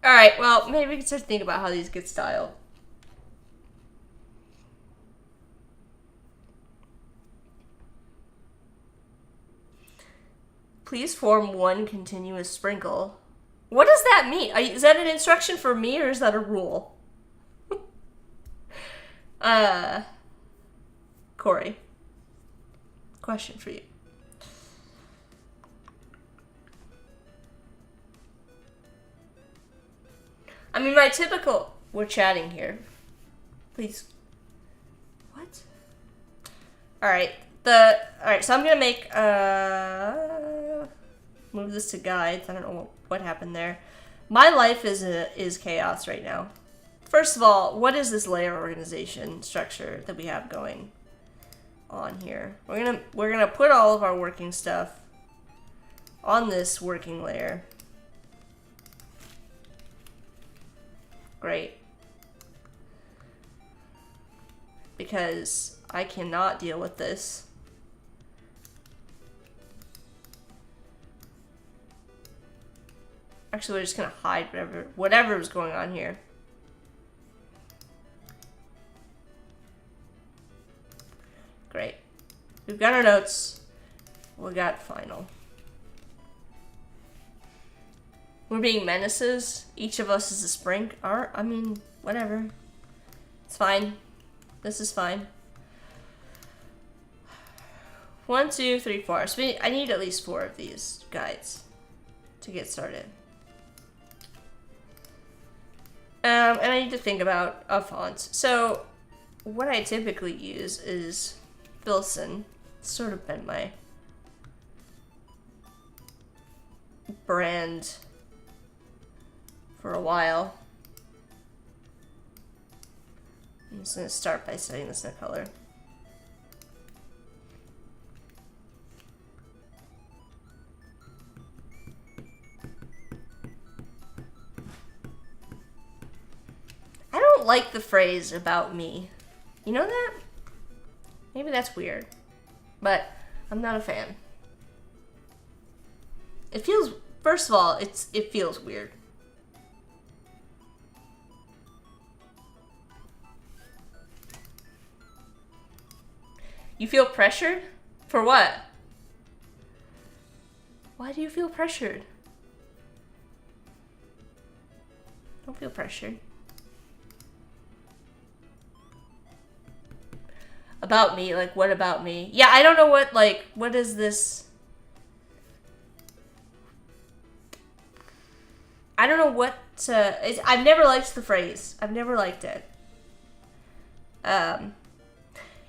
Alright, well, maybe we can start to think about how these get styled. Please form one continuous sprinkle. What does that mean? Is that an instruction for me or is that a rule? Corey. Question for you. I mean, my typical... We're chatting here. Please. What? Alright. Alright, so I'm gonna make... move this to guides. I don't know what happened there. My life is chaos right now. First of all, what is this layer organization structure that we have going on here? We're gonna put all of our working stuff on this working layer. Great. Because I cannot deal with this. Actually, we're just gonna hide whatever is going on here. Great. We've got our notes. We got final. We're being menaces. Each of us is a sprink. I mean, whatever. It's fine. This is fine. 1, 2, 3, 4. So I need at least 4 of these guides to get started. And I need to think about a font. So what I typically use is Filson. It's sort of been my brand for a while. I'm just going to start by setting this in a color. I don't like the phrase "about me." You know that? Maybe that's weird, but I'm not a fan. It feels, first of all, it feels weird. You feel pressured? For what? Why do you feel pressured? Don't feel pressured. About me? Like, what about me? Yeah, I don't know what is this? I don't know what to... I've never liked the phrase. I've never liked it.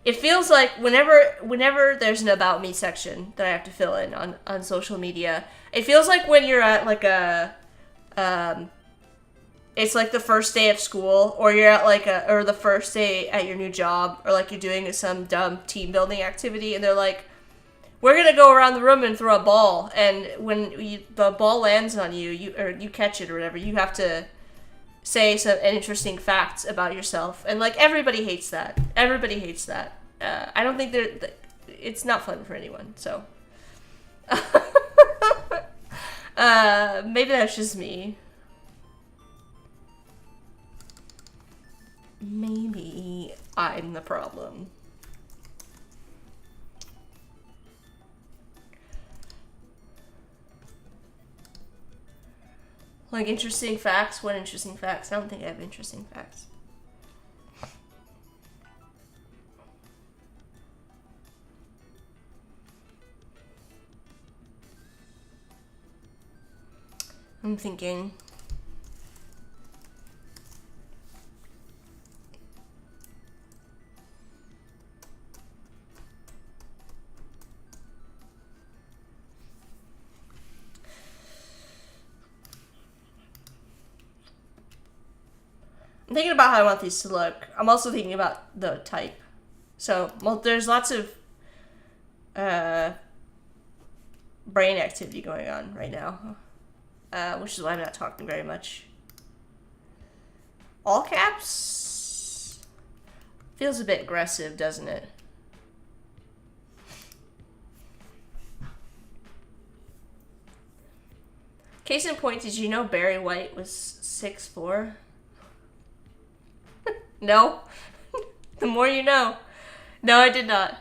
It feels like whenever there's an about me section that I have to fill in on social media, it feels like when you're at like a it's like the first day of school, or you're at or the first day at your new job, or like you're doing some dumb team building activity, and they're like, we're gonna go around the room and throw a ball, and when the ball lands on you, you catch it or whatever, you have to say some interesting facts about yourself, and like everybody hates that. Everybody hates that. I don't think it's not fun for anyone. So maybe that's just me. Maybe I'm the problem. Like interesting facts? What interesting facts? I don't think I have interesting facts. I'm thinking. I'm thinking about how I want these to look. I'm also thinking about the type. So, well, there's lots of brain activity going on right now, which is why I'm not talking very much. All caps? Feels a bit aggressive, doesn't it? Case in point, did you know Barry White was 6'4"? No? The more you know. No, I did not.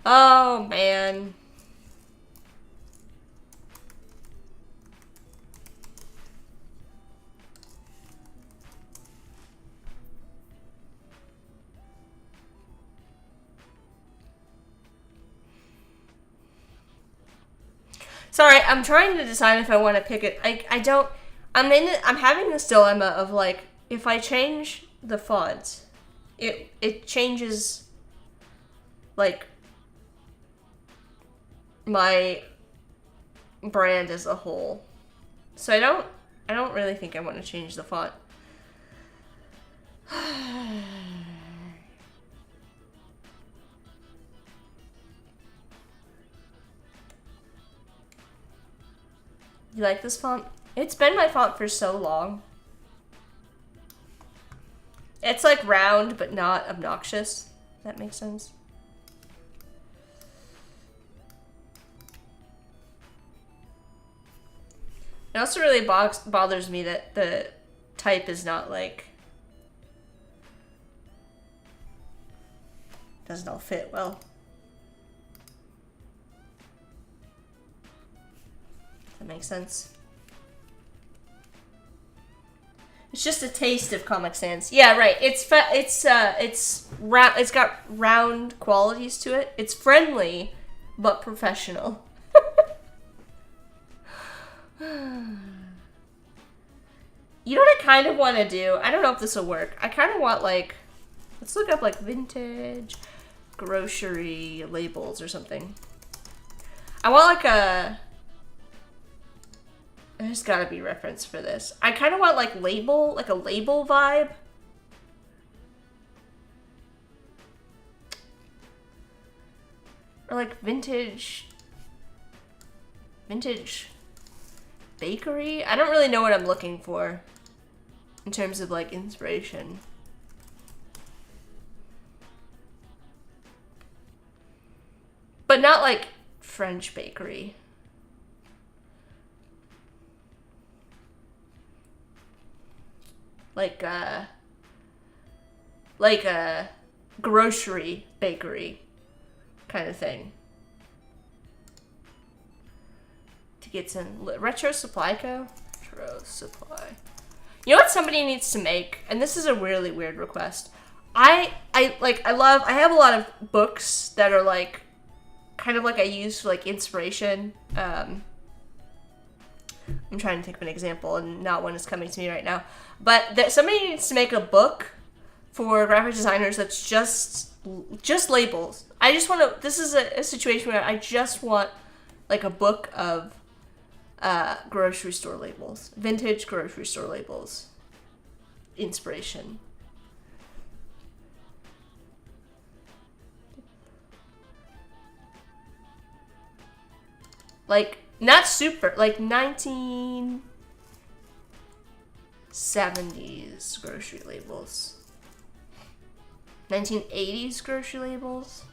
Oh, man. Sorry, I'm trying to decide if I want to pick it. I don't. I'm having this dilemma of like, if I change the font, it changes like my brand as a whole. So I don't really think I want to change the font. You like this font? It's been my font for so long. It's like round, but not obnoxious. If that makes sense. It also really bothers me that the type is not like... doesn't all fit well. That makes sense. It's just a taste of Comic Sans. Yeah, right. It's got round qualities to it. It's friendly, but professional. You know what I kind of want to do? I don't know if this will work. I kind of want like, let's look up like vintage grocery labels or something. I want like a... There's gotta be reference for this. I kind of want like a label vibe. Or like vintage bakery. I don't really know what I'm looking for in terms of like inspiration. But not like French bakery. Like a grocery bakery kind of thing. To get some Retro Supply Co. Retro Supply. You know what somebody needs to make, and this is a really weird request. I have a lot of books that are like kind of like I use for like inspiration. I'm trying to think of an example, and not one is coming to me right now. But somebody needs to make a book for graphic designers that's just labels. I just want to. This is a situation where I just want like a book of grocery store labels, vintage grocery store labels, inspiration. Like, not super, like 1970s grocery labels. 1980s grocery labels.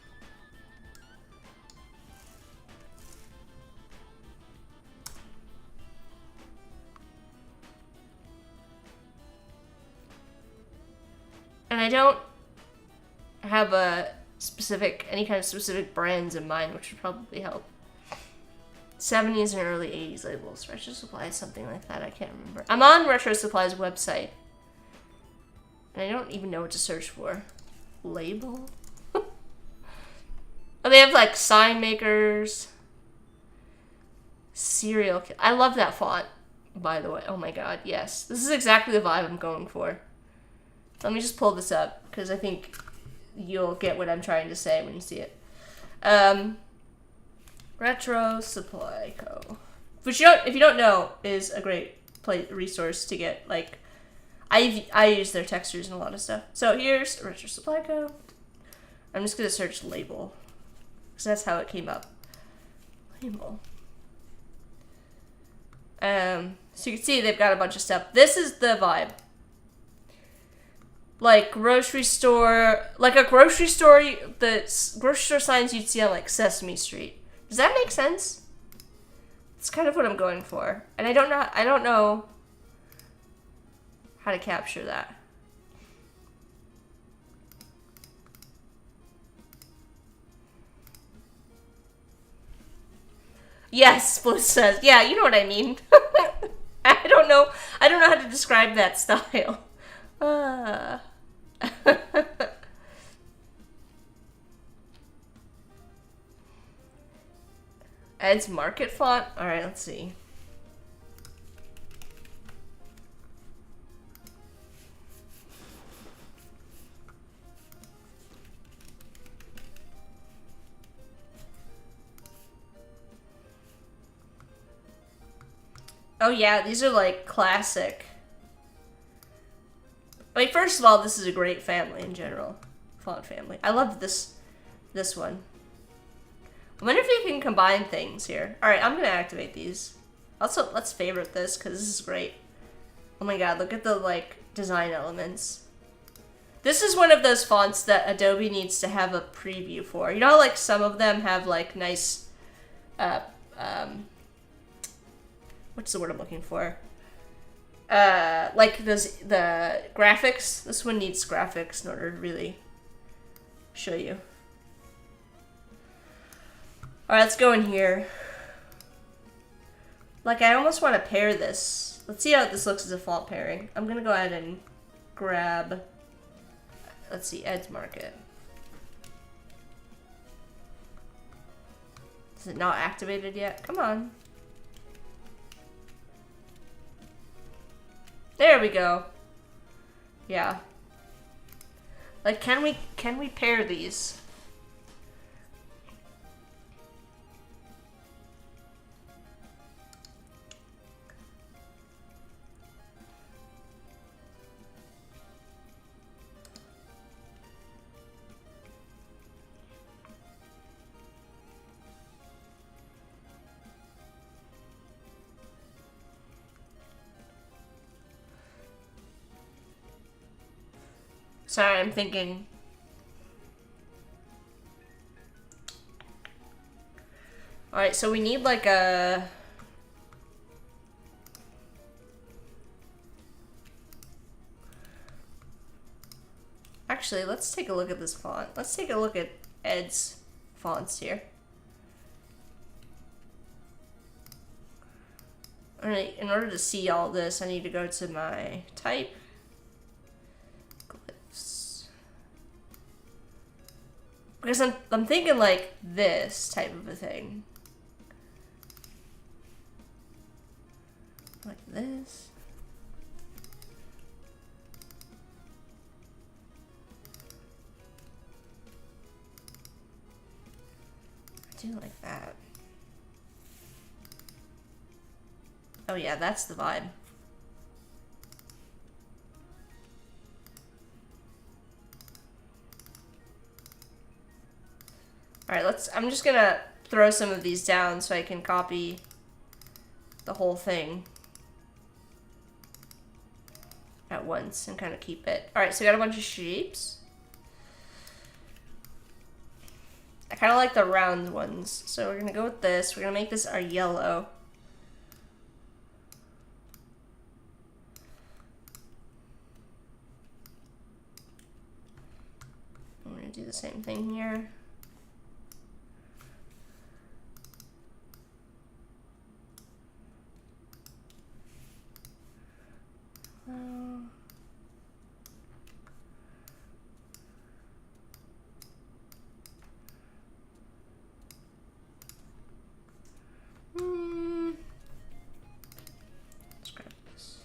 And I don't have any kind of specific brands in mind, which would probably help. 70s and early 80s labels. Retro Supply, something like that. I can't remember. I'm on Retro Supply's website. And I don't even know what to search for. Label? Oh, they have like sign makers. Serial. I love that font, by the way. Oh my god, yes. This is exactly the vibe I'm going for. Let me just pull this up, because I think you'll get what I'm trying to say when you see it. Retro Supply Co. Which if you don't know, is a great resource to get, like, I use their textures and a lot of stuff. So here's Retro Supply Co. I'm just gonna search label, because that's how it came up. Label. So you can see they've got a bunch of stuff. This is the vibe. Like grocery store, like a grocery store, the grocery store signs you'd see on like Sesame Street. Does that make sense? It's kind of what I'm going for. And I don't know how to capture that. Yes, Bliss says. Yeah, you know what I mean. I don't know how to describe that style. Ed's Market font? Alright, let's see. Oh yeah, these are like classic. Like, first of all, this is a great family in general. Font family. I love this one. I wonder if you can combine things here. Alright, I'm gonna activate these. Also, let's favorite this, because this is great. Oh my god, look at the, like, design elements. This is one of those fonts that Adobe needs to have a preview for. You know how, like, some of them have, like, nice, what's the word I'm looking for? Like, the graphics. This one needs graphics in order to really show you. Alright, let's go in here. Like, I almost want to pair this. Let's see how this looks as a font pairing. I'm gonna go ahead and grab, let's see, Ed's Market. Is it not activated yet? Come on. There we go. Yeah. Like, can we pair these? Sorry, I'm thinking. Alright, so we need like a... Actually, let's take a look at this font. Let's take a look at Ed's fonts here. Alright, in order to see all this, I need to go to my type. Because I'm thinking like this type of a thing. Like this. I do like that. Oh yeah, that's the vibe. Alright, I'm just gonna throw some of these down so I can copy the whole thing at once and kind of keep it. Alright, so we got a bunch of shapes. I kind of like the round ones, so we're gonna go with this. We're gonna make this our yellow. I'm gonna do the same thing here. Let's grab this.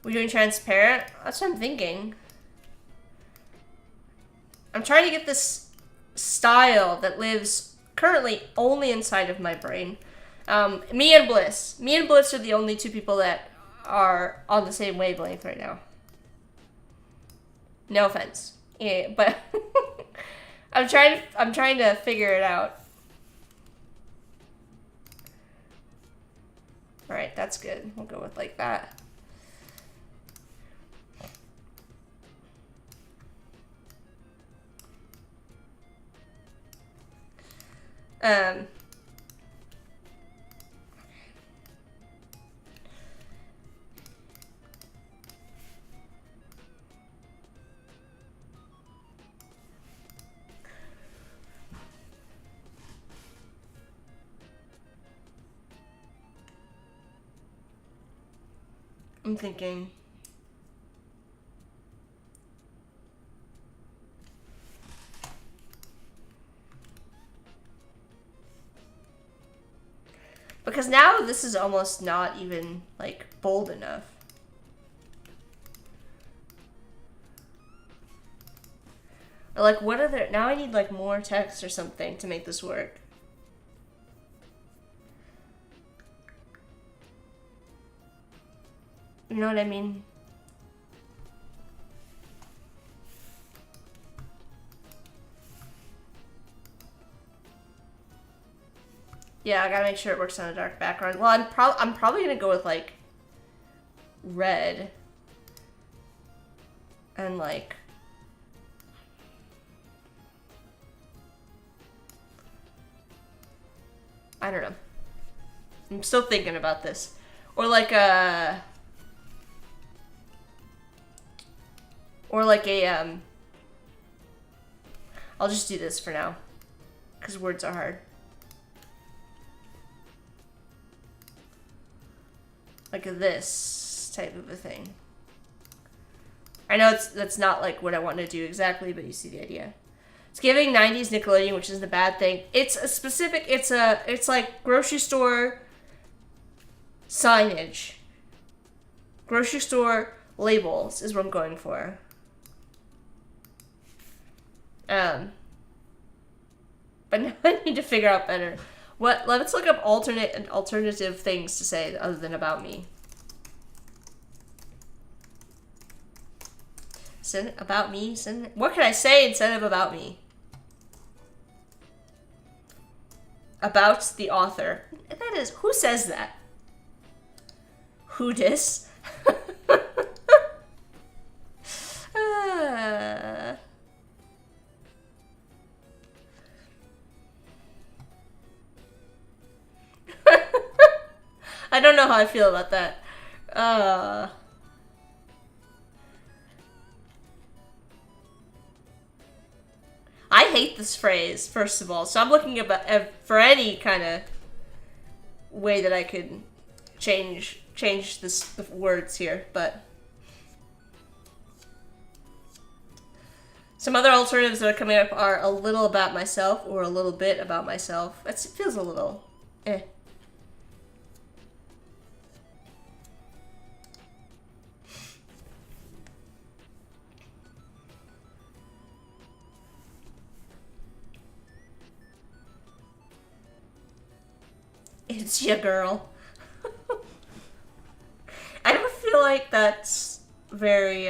We're doing transparent? That's what I'm thinking. I'm trying to get this style that lives currently only inside of my brain. Me and Bliss. Me and Bliss are the only two people that are on the same wavelength right now. No offense. Yeah, but I'm trying to figure it out. Alright, that's good. We'll go with like that. I'm thinking. Because now this is almost not even, like, bold enough. Or, like, what other... Now I need, like, more text or something to make this work. You know what I mean? Yeah, I gotta make sure it works on a dark background. Well, I'm probably gonna go with, like, red. And, like... I don't know. I'm still thinking about this. Or, like, a... Or, like, a, I'll just do this for now. Because words are hard. Like this type of a thing. I know that's not like what I want to do exactly, but you see the idea. It's giving 90s Nickelodeon, which is the bad thing. It's a specific, it's like grocery store signage. Grocery store labels is what I'm going for. But now I need to figure out better. Let's look up alternative things to say other than about me. About me? What can I say instead of about me? About the author. That is, who says that? Who dis? I don't know how I feel about that. I hate this phrase, first of all, so I'm looking for any kind of way that I could change the words here, but some other alternatives that are coming up are a little about myself or a little bit about myself. It feels a little eh. It's your girl. I don't feel like that's very,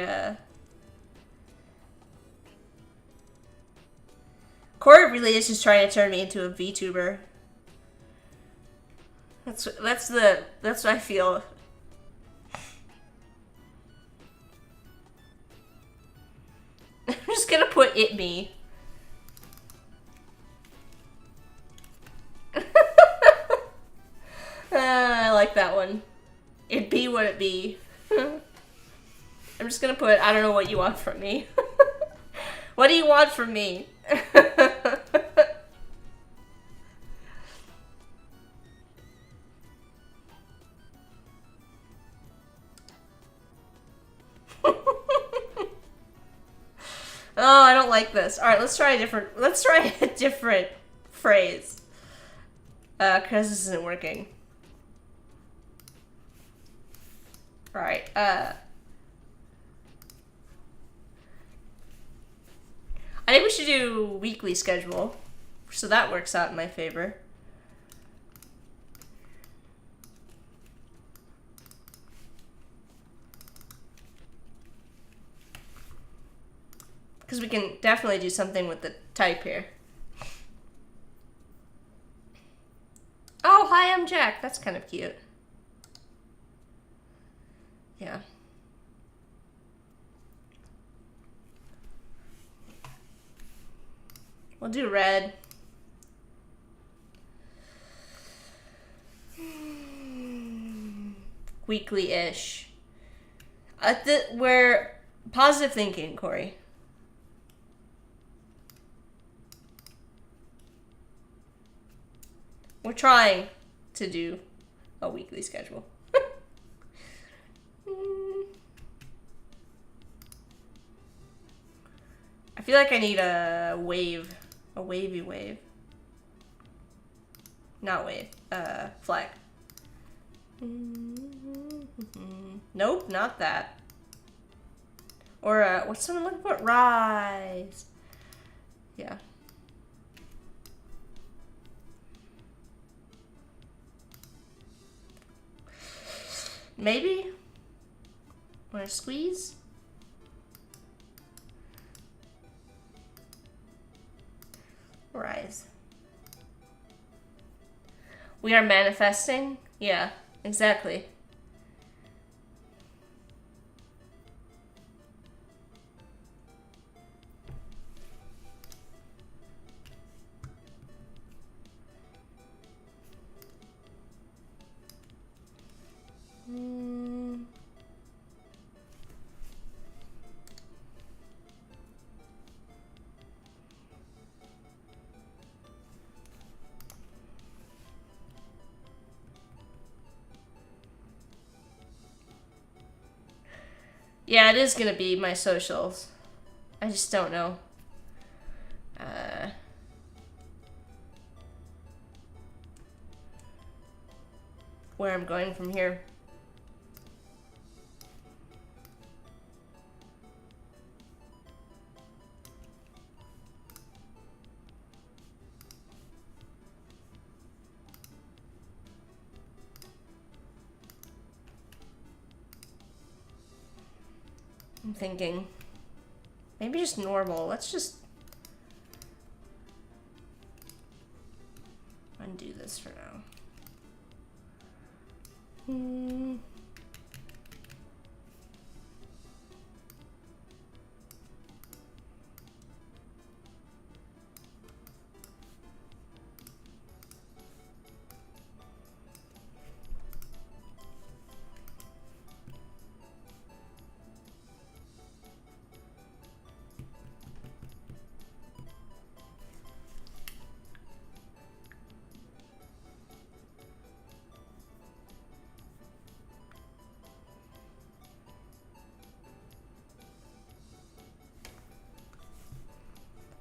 Corey really is just trying to turn me into a VTuber. That's what I feel. I'm just gonna put it me. I like that one. It be what it be. I'm just gonna put, I don't know what you want from me. What do you want from me? Oh, I don't like this. All right, let's try a different phrase. Cause this isn't working. All right. I think we should do weekly schedule, so that works out in my favor. Because we can definitely do something with the type here. Oh, hi, I'm Jack. That's kind of cute. Yeah. We'll do red. Weekly-ish. We're positive thinking, Corey. We're trying to do a weekly schedule. I feel like I need a wave. A wavy wave. Not wave. Flag. Nope, not that. Or, what's someone looking for? Rise. Yeah. Maybe? Wanna squeeze? Rise. We are manifesting? Yeah, exactly. Yeah, it is gonna be my socials. I just don't know. Where I'm going from here. I'm thinking maybe just normal. Let's just undo this for now.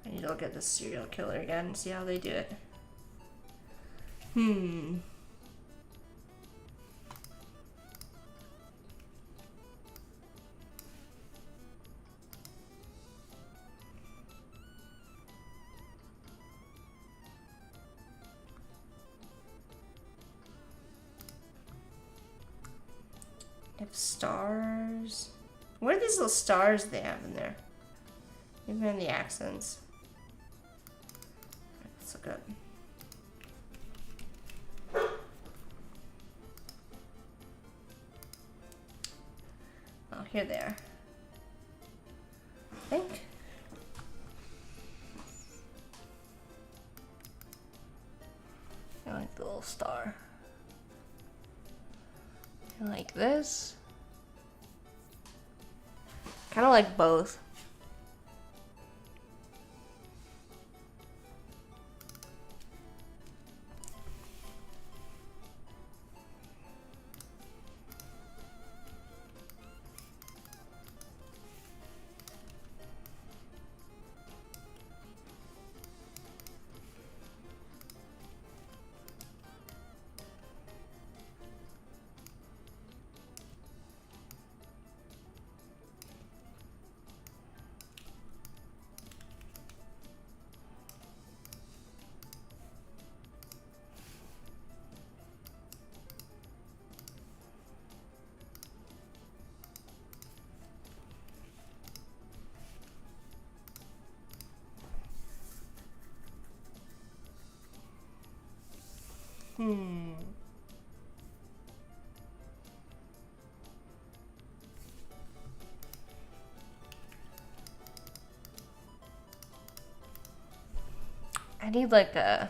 I need to look at this serial killer again and see how they do it. If stars... What are these little stars they have in there? Maybe on the accents. Let's look up. Oh, here they are. I think. I like the little star. I like this. Kind of like both. I need like a...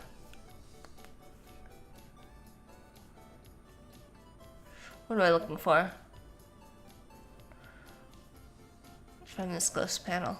What am I looking for? From this ghost panel.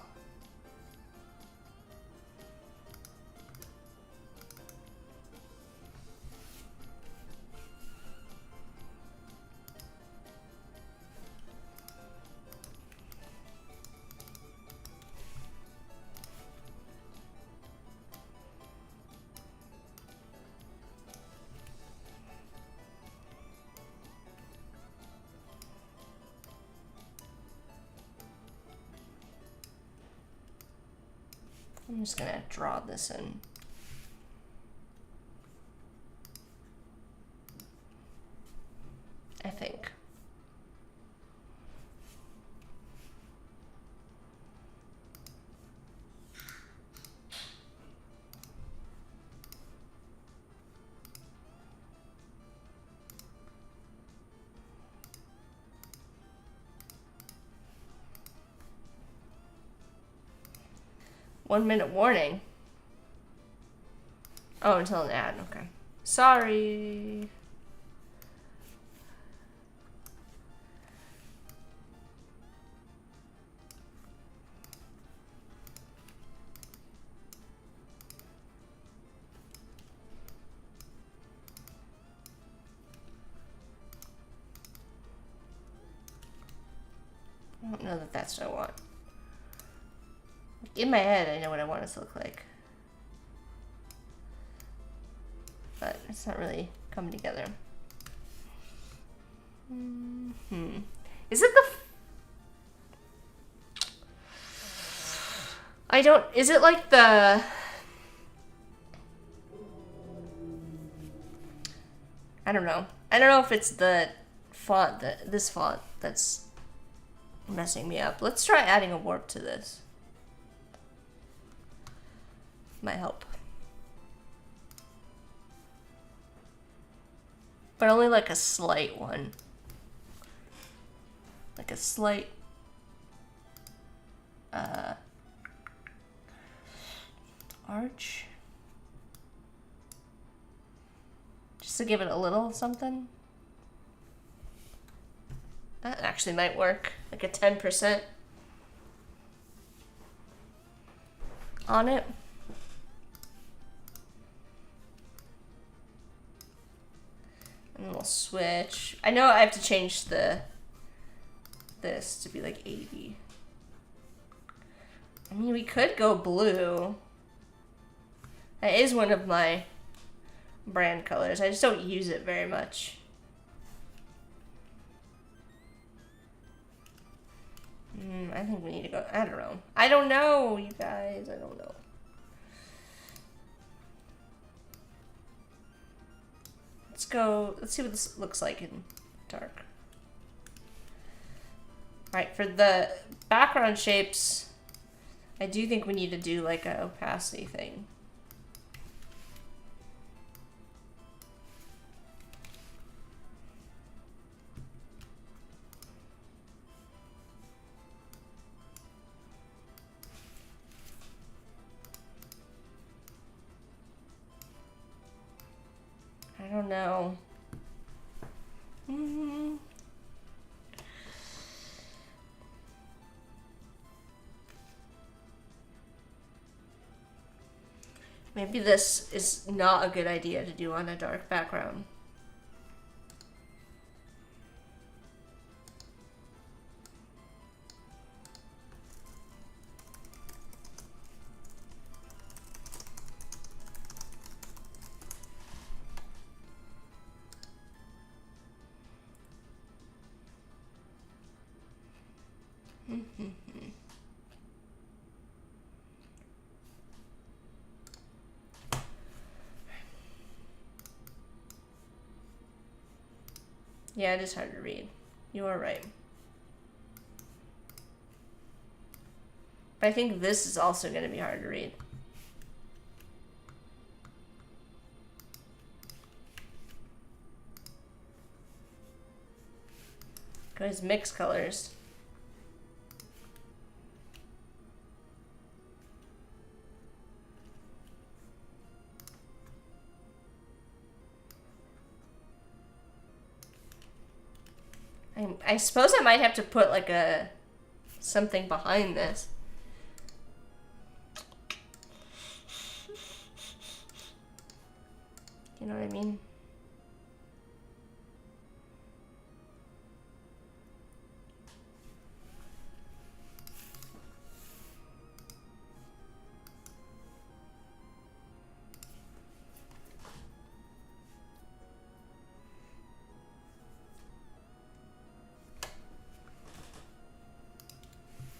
I'm just gonna draw this in. I think. One-minute warning. Oh, until an ad. Okay. Sorry. I don't know that that's what I want. In my head, I know what I want it to look like. But it's not really coming together. Is it the... I don't... Is it like the... I don't know. I don't know if it's the font, this font that's messing me up. Let's try adding a warp to this. Might help. But only like a slight one. Like a slight... arch. Just to give it a little something. That actually might work. Like a 10% on it. And then we'll switch. I know I have to change this to be like 80. I mean, we could go blue. That is one of my brand colors. I just don't use it very much. I think we need to go. I don't know. I don't know, you guys. I don't know. Let's go. Let's see what this looks like in dark. Alright, for the background shapes, I do think we need to do like an opacity thing. I don't know. Maybe this is not a good idea to do on a dark background. Yeah, it is hard to read. You are right. But I think this is also going to be hard to read. Guys, mix colors. I suppose I might have to put like something behind this. You know what I mean?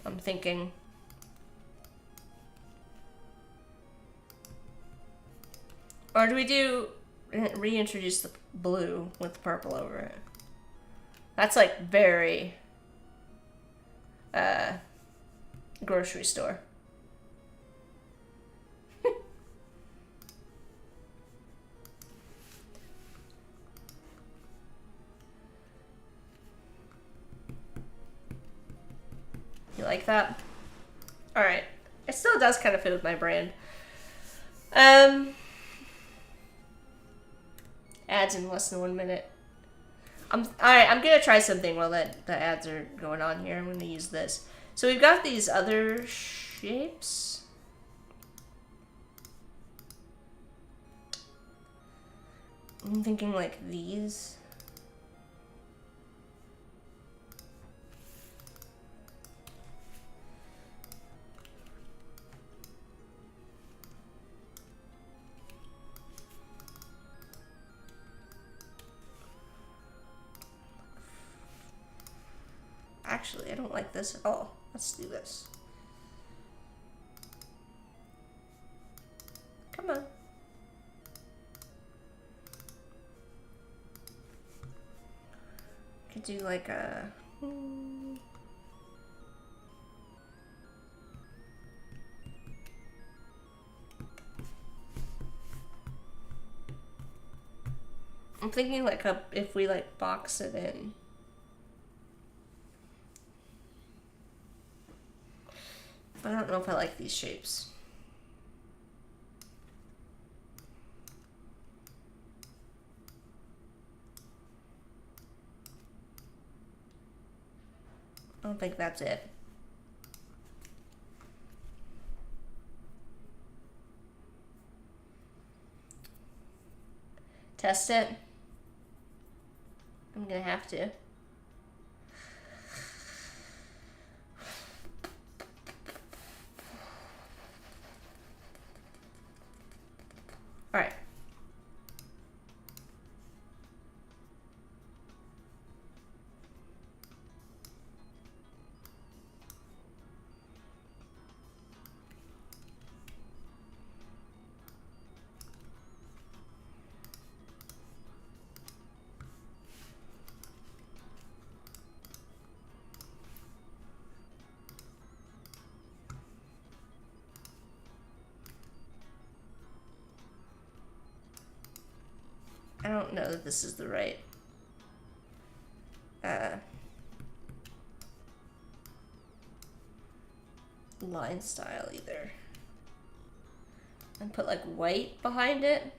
I'm thinking. Or do we do reintroduce the blue with the purple over it? That's like very grocery store. You like that? Alright. It still does kind of fit with my brand. Ads in less than 1 minute. Alright, I'm gonna try something while the ads are going on here. I'm gonna use this. So we've got these other shapes. I'm thinking like these. Actually, I don't like this at all. Let's do this. Come on. Could do like a... I'm thinking like if we like box it in. But I don't know if I like these shapes. I don't think that's it. Test it. I'm gonna have to. Alright. I don't know that this is the right line style either. And put like white behind it.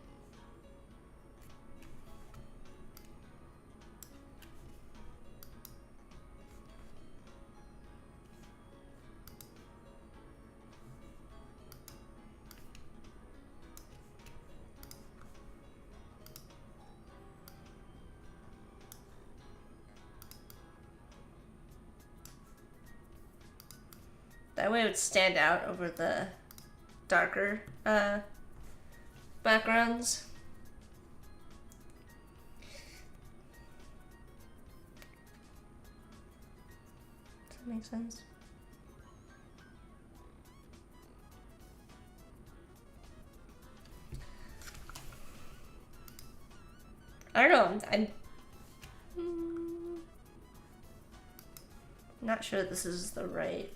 That way it would stand out over the darker backgrounds. Does that make sense? I don't know. I'm not sure this is the right.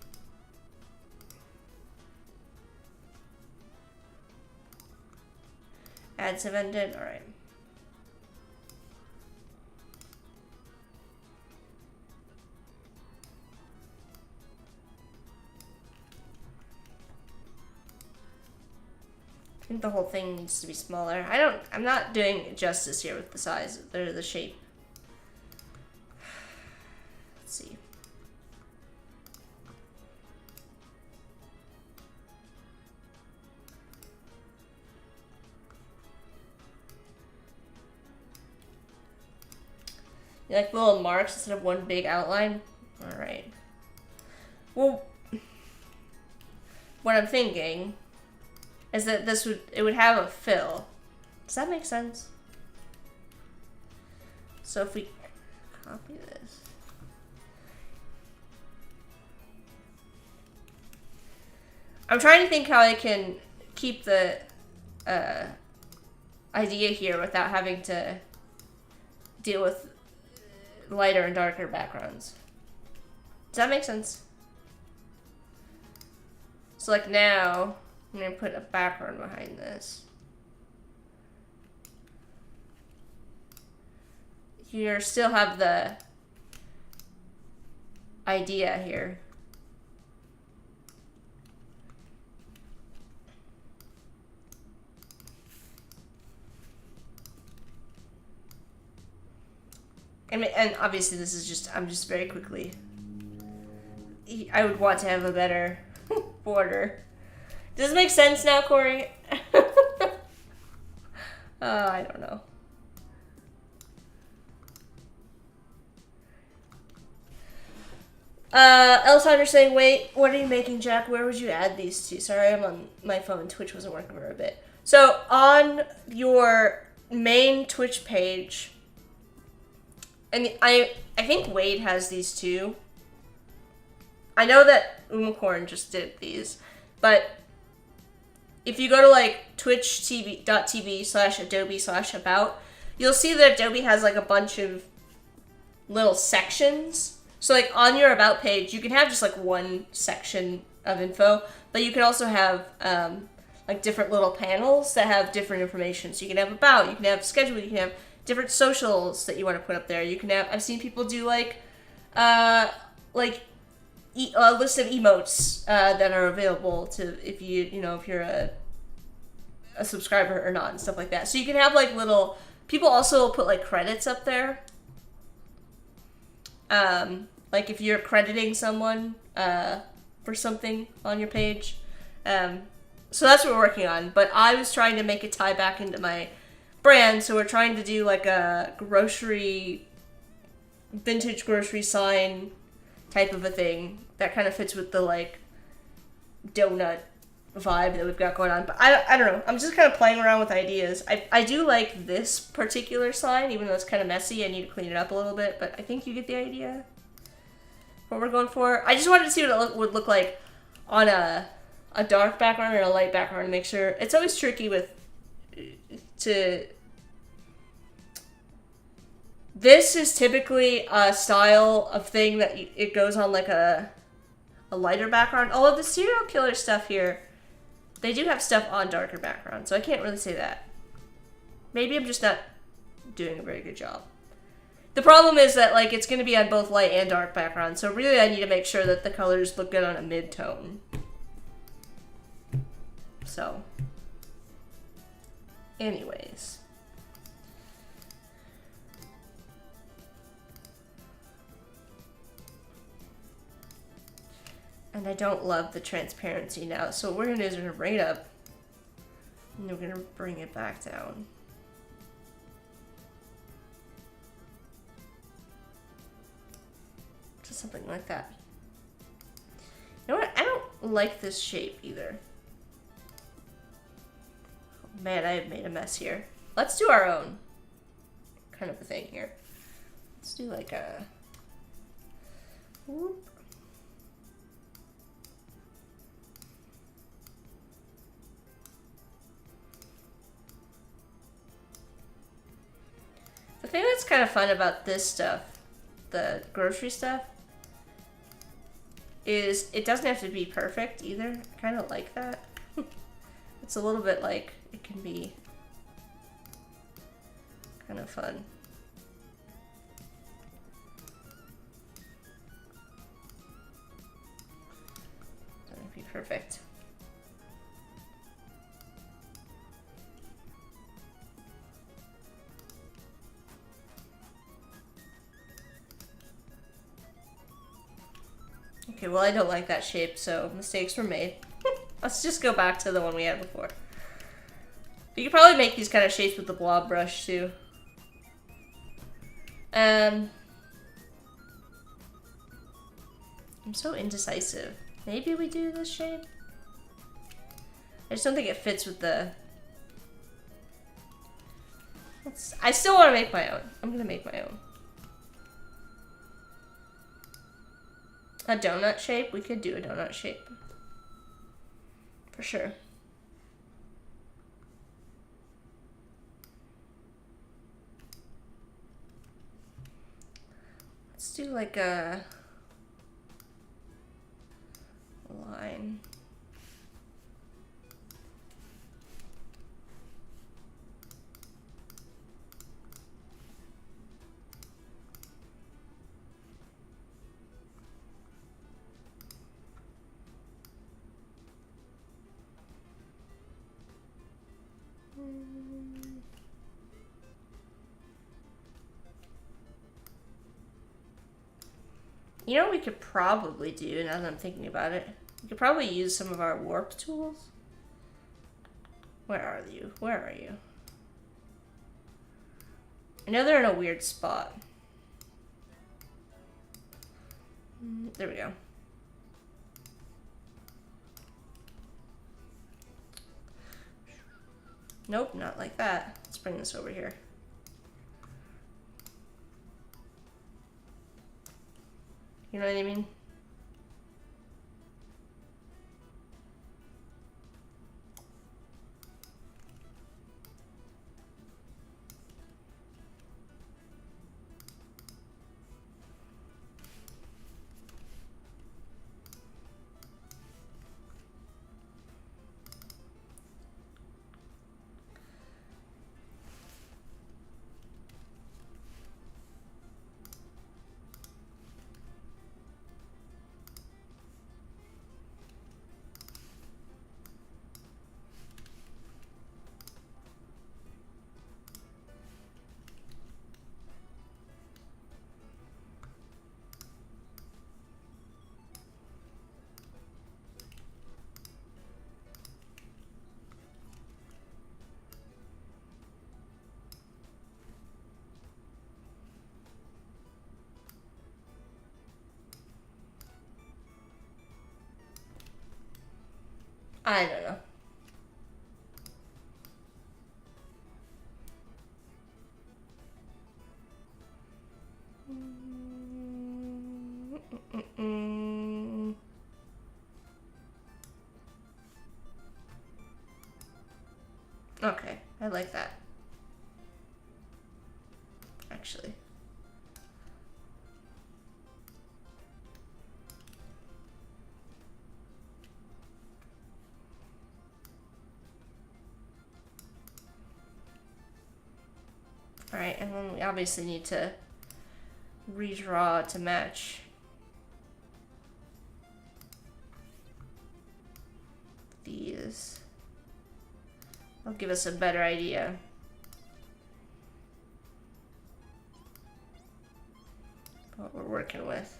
Ads have ended. All right. I think the whole thing needs to be smaller. I'm not doing justice here with the size or the shape. Let's see. You like little marks instead of one big outline? Alright. Well, what I'm thinking is that it would have a fill. Does that make sense? So if we copy this. I'm trying to think how I can keep the idea here without having to deal with lighter and darker backgrounds. Does that make sense? So like now, I'm gonna put a background behind this. You still have the idea here. And obviously this is just, I'm just very quickly, I would want to have a better border. Does it make sense now, Corey? I don't know. Alzheimer's saying, wait, what are you making, Jack? Where would you add these to? Sorry, I'm on my phone. Twitch wasn't working for a bit. So on your main Twitch page, and I think Wade has these too. I know that Umacorn just did these, but if you go to like twitch.tv/adobe/about, you'll see that Adobe has like a bunch of little sections. So like on your about page, you can have just like one section of info, but you can also have like different little panels that have different information. So you can have about, you can have schedule, you can have different socials that you want to put up there. You can have, I've seen people do like a list of emotes that are available to if if you're a subscriber or not and stuff like that. So you can have like little, people also put like credits up there. Like if you're crediting someone for something on your page. So that's what we're working on. But I was trying to make it tie back into my brand, so we're trying to do like a vintage grocery sign type of a thing that kind of fits with the like donut vibe that we've got going on. But I don't know. I'm just kind of playing around with ideas. I do like this particular sign, even though it's kind of messy. I need to clean it up a little bit, but I think you get the idea what we're going for. I just wanted to see what it would look like on a dark background or a light background to make sure. It's always tricky with This is typically a style of thing that it goes on like a lighter background. Although the serial killer stuff here, they do have stuff on darker background, so I can't really say that. Maybe I'm just not doing a very good job. The problem is that like it's going to be on both light and dark background, so really I need to make sure that the colors look good on a mid-tone. So, anyways. And I don't love the transparency now, so what we're going to do is we're going to bring it up, and we're going to bring it back down. To something like that. You know what? I don't like this shape either. Oh, man, I have made a mess here. Let's do our own kind of a thing here. Let's do like a... Whoop. The thing that's kind of fun about this stuff, the grocery stuff, is it doesn't have to be perfect either. I kind of like that. It's a little bit like, it can be kind of fun. Doesn't be perfect. Okay, well I don't like that shape, so mistakes were made. Let's just go back to the one we had before. You could probably make these kind of shapes with the blob brush too. I'm so indecisive. Maybe we do this shape? I just don't think it fits with the... I still want to make my own. I'm gonna make my own. A donut shape? We could do a donut shape. For sure. do like a line. You know what we could probably do, now that I'm thinking about it? We could probably use some of our warp tools. Where are you? Where are you? I know they're in a weird spot. There we go. Nope, not like that. Let's bring this over here. You know what I mean? I don't know. Okay, I like that. Actually. Alright, and then we obviously need to redraw to match these. That'll give us a better idea. What we're working with.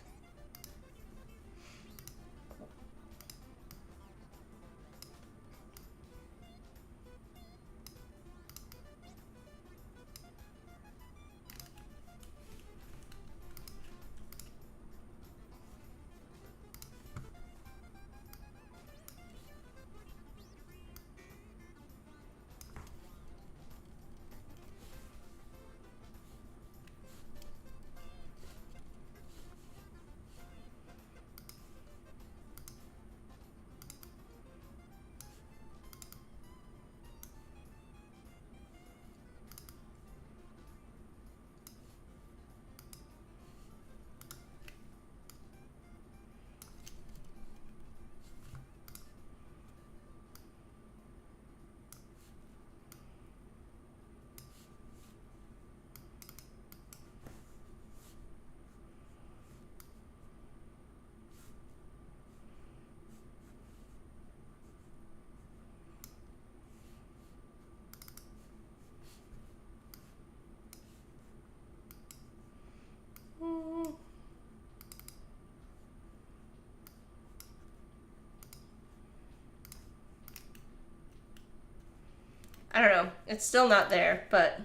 I don't know. It's still not there, but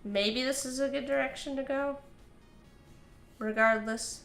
maybe this is a good direction to go. Regardless.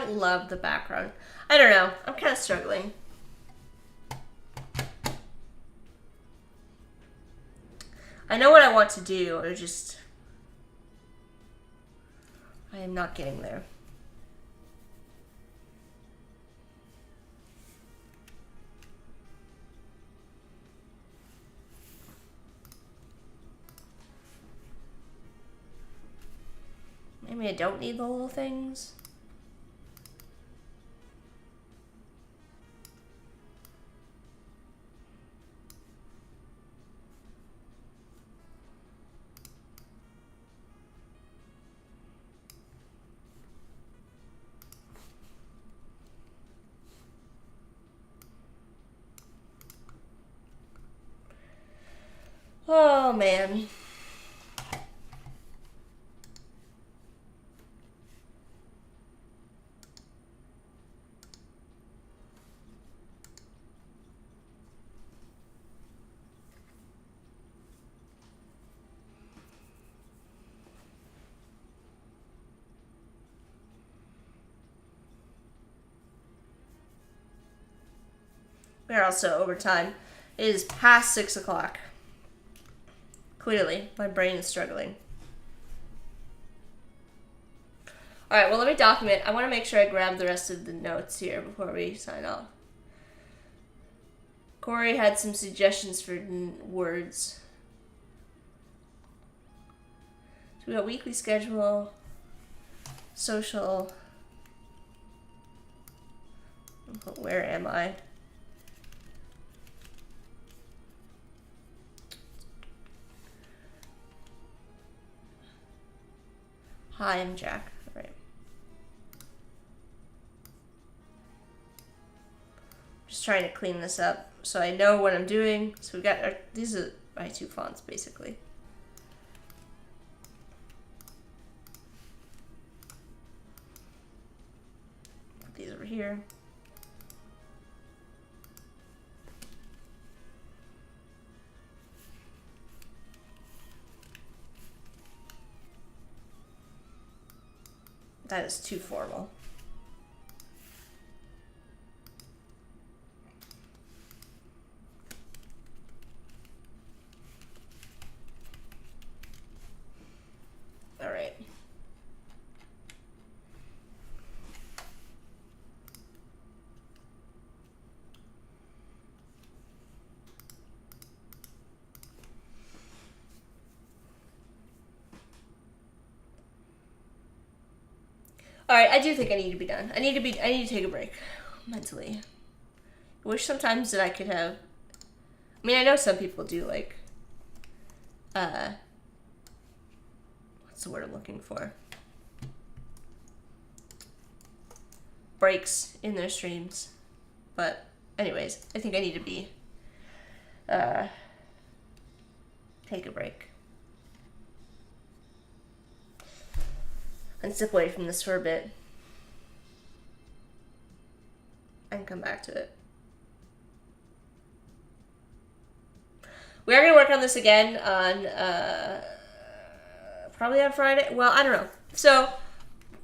don't love the background. I don't know. I'm kind of struggling. I know what I want to do, I just... I am not getting there. Maybe I don't need the little things. Oh, man. We're also over time. It is past 6 o'clock. Clearly, my brain is struggling. Alright, well, let me document. I want to make sure I grab the rest of the notes here before we sign off. Corey had some suggestions for words. So we got weekly schedule, social. Where am I? Hi, I'm Jack. All right. Just trying to clean this up so I know what I'm doing. So we got our, these are my two fonts basically. Put these over here. That is too formal. All right. Alright, I do think I need to be done. I need to take a break mentally. I wish sometimes that I could have, I mean, I know some people do like, what's the word I'm looking for? Breaks in their streams. But anyways, I think I need to be, take a break. And step away from this for a bit and come back to it. We are going to work on this again on probably on Friday. Well, I don't know. So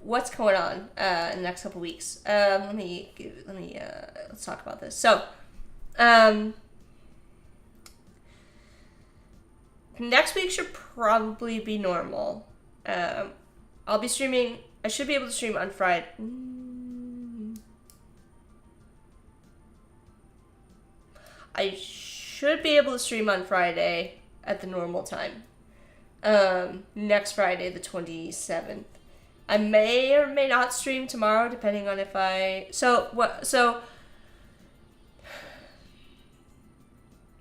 what's going on in the next couple weeks? Let's talk about this. So next week should probably be normal. I'll be streaming. I should be able to stream on Friday. I should be able to stream on Friday at the normal time. Next Friday, the 27th. I may or may not stream tomorrow, depending on if I... So,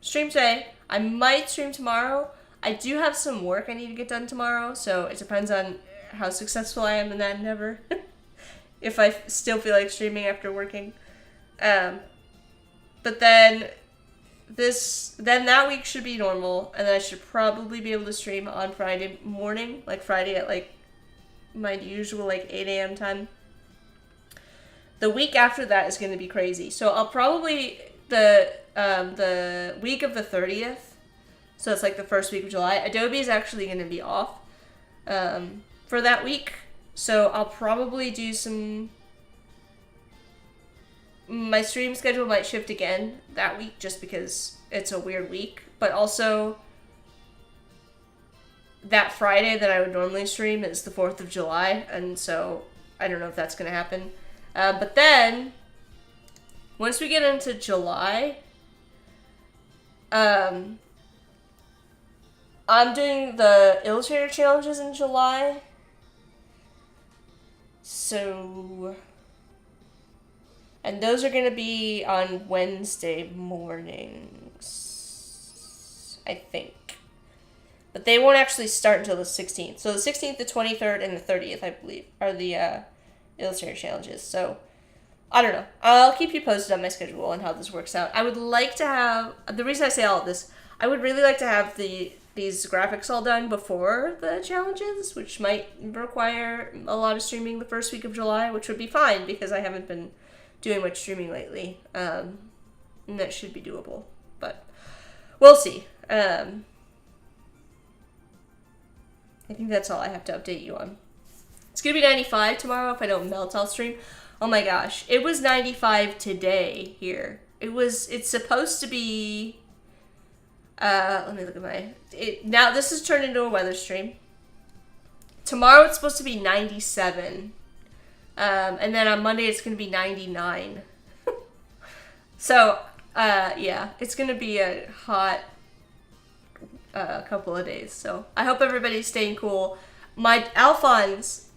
stream today. I might stream tomorrow. I do have some work I need to get done tomorrow, so it depends on how successful I am in that endeavor. If I still feel like streaming after working. But then that week should be normal, and then I should probably be able to stream on Friday morning, like Friday at like my usual like 8 a.m. time. The week after that is going to be crazy. So I'll probably, the week of the 30th, so it's like the first week of July, Adobe is actually going to be off for that week. So I'll probably do some my stream schedule might shift again that week just because it's a weird week. But also, that Friday that I would normally stream is the 4th of July, and so I don't know if that's going to happen. But then, once we get into July, I'm doing the Illustrator challenges in July. So, and those are going to be on Wednesday mornings, I think. But they won't actually start until the 16th. So the 16th, the 23rd, and the 30th, I believe, are the Illustrator challenges. So, I don't know. I'll keep you posted on my schedule and how this works out. I would like to have, the reason I say all of this, I would really like to have these graphics all done before the challenges, which might require a lot of streaming the first week of July, which would be fine because I haven't been doing much streaming lately. And that should be doable. But we'll see. I think that's all I have to update you on. It's going to be 95 tomorrow if I don't melt, I'll stream. Oh my gosh. It was 95 today here. It's supposed to be... let me look at now this has turned into a weather stream. Tomorrow it's supposed to be 97. And then on Monday it's going to be 99. So, yeah. It's going to be a hot... couple of days, so I hope everybody's staying cool. My Alphonse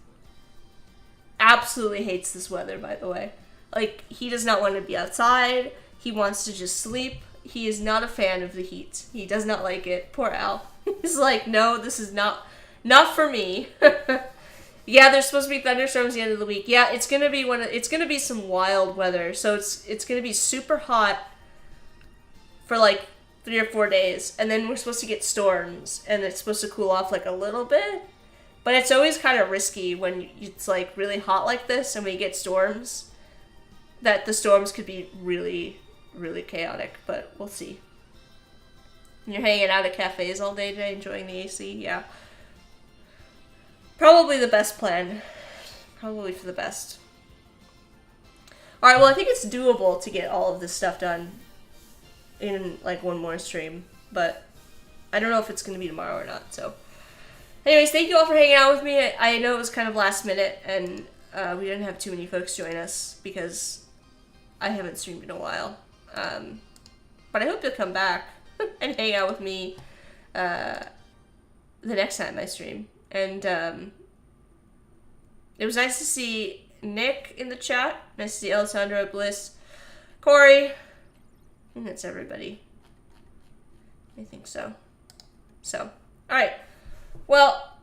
absolutely hates this weather, by the way. Like, he does not want to be outside. He wants to just sleep. He is not a fan of the heat. He does not like it. Poor Al. He's like, no, this is not for me. Yeah, there's supposed to be thunderstorms at the end of the week. Yeah, it's gonna be some wild weather. So it's gonna be super hot for like 3 or 4 days, and then we're supposed to get storms, and it's supposed to cool off like a little bit, but it's always kind of risky when it's like really hot like this and we get storms, that the storms could be really, really chaotic, but we'll see. You're hanging out at cafes all day today, enjoying the AC, yeah. Probably the best plan. Probably for the best. Alright, well I think it's doable to get all of this stuff done in like one more stream, but I don't know if it's going to be tomorrow or not. So anyways, thank you all for hanging out with me. I know it was kind of last minute and we didn't have too many folks join us because I haven't streamed in a while, but I hope you'll come back and hang out with me the next time I stream. And it was nice to see Nick in the chat, nice to see Alessandro, Bliss, Corey. I think that's everybody. I think so. So, alright. Well,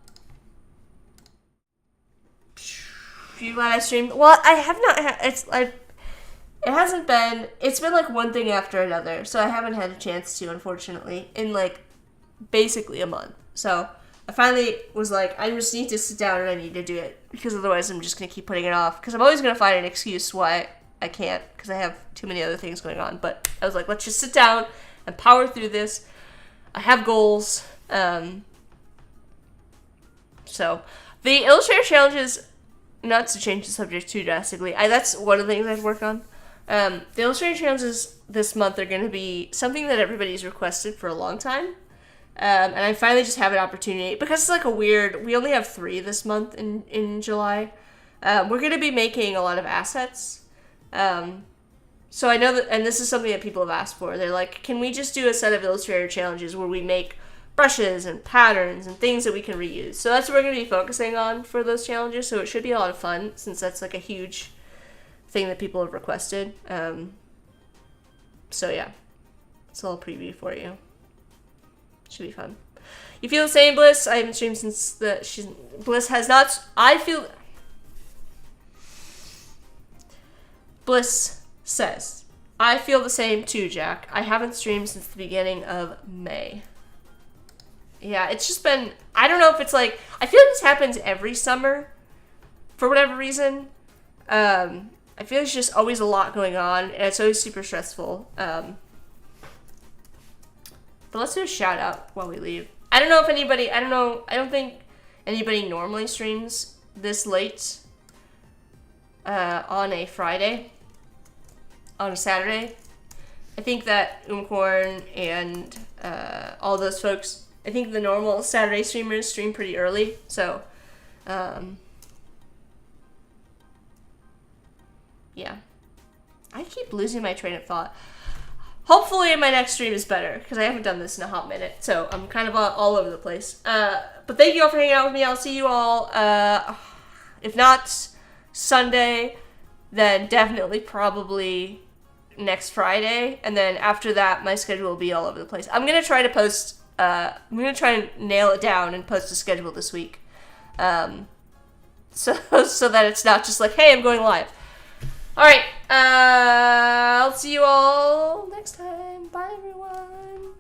you glad I streamed? Well, I have not it's been like one thing after another, so I haven't had a chance to, unfortunately, in like basically a month. So, I finally was like, I just need to sit down and I need to do it, because otherwise I'm just going to keep putting it off, because I'm always going to find an excuse why I can't, because I have too many other things going on. But I was like, let's just sit down and power through this. I have goals. So, the Illustrator challenges, not to change the subject too drastically, that's one of the things I'd work on. The Illustrator challenges this month are going to be something that everybody's requested for a long time. And I finally just have an opportunity, because it's like we only have 3 this month in July. We're going to be making a lot of assets. So I know that, and this is something that people have asked for. They're like, can we just do a set of Illustrator challenges where we make brushes and patterns and things that we can reuse? So that's what we're going to be focusing on for those challenges. So it should be a lot of fun, since that's like a huge thing that people have requested. So yeah, it's a little preview for you. Should be fun. You feel the same, Bliss? I haven't streamed since Bliss has not. Bliss says, I feel the same too, Jack. I haven't streamed since the beginning of May. Yeah, it's just been, I don't know if it's like, I feel like this happens every summer for whatever reason. I feel like it's just always a lot going on, and it's always super stressful. But let's do a shout out while we leave. I don't know if anybody, I don't think anybody normally streams this late on a Friday. on a Saturday. I think that Umcorn and all those folks, I think the normal Saturday streamers stream pretty early, so yeah. I keep losing my train of thought. Hopefully my next stream is better, because I haven't done this in a hot minute, so I'm kind of all over the place. But thank you all for hanging out with me. I'll see you all, if not Sunday, then definitely probably next Friday, and then after that, my schedule will be all over the place. I'm going to try to post, I'm going to try and nail it down and post a schedule this week, so that it's not just like, hey, I'm going live. Alright, I'll see you all next time. Bye, everyone.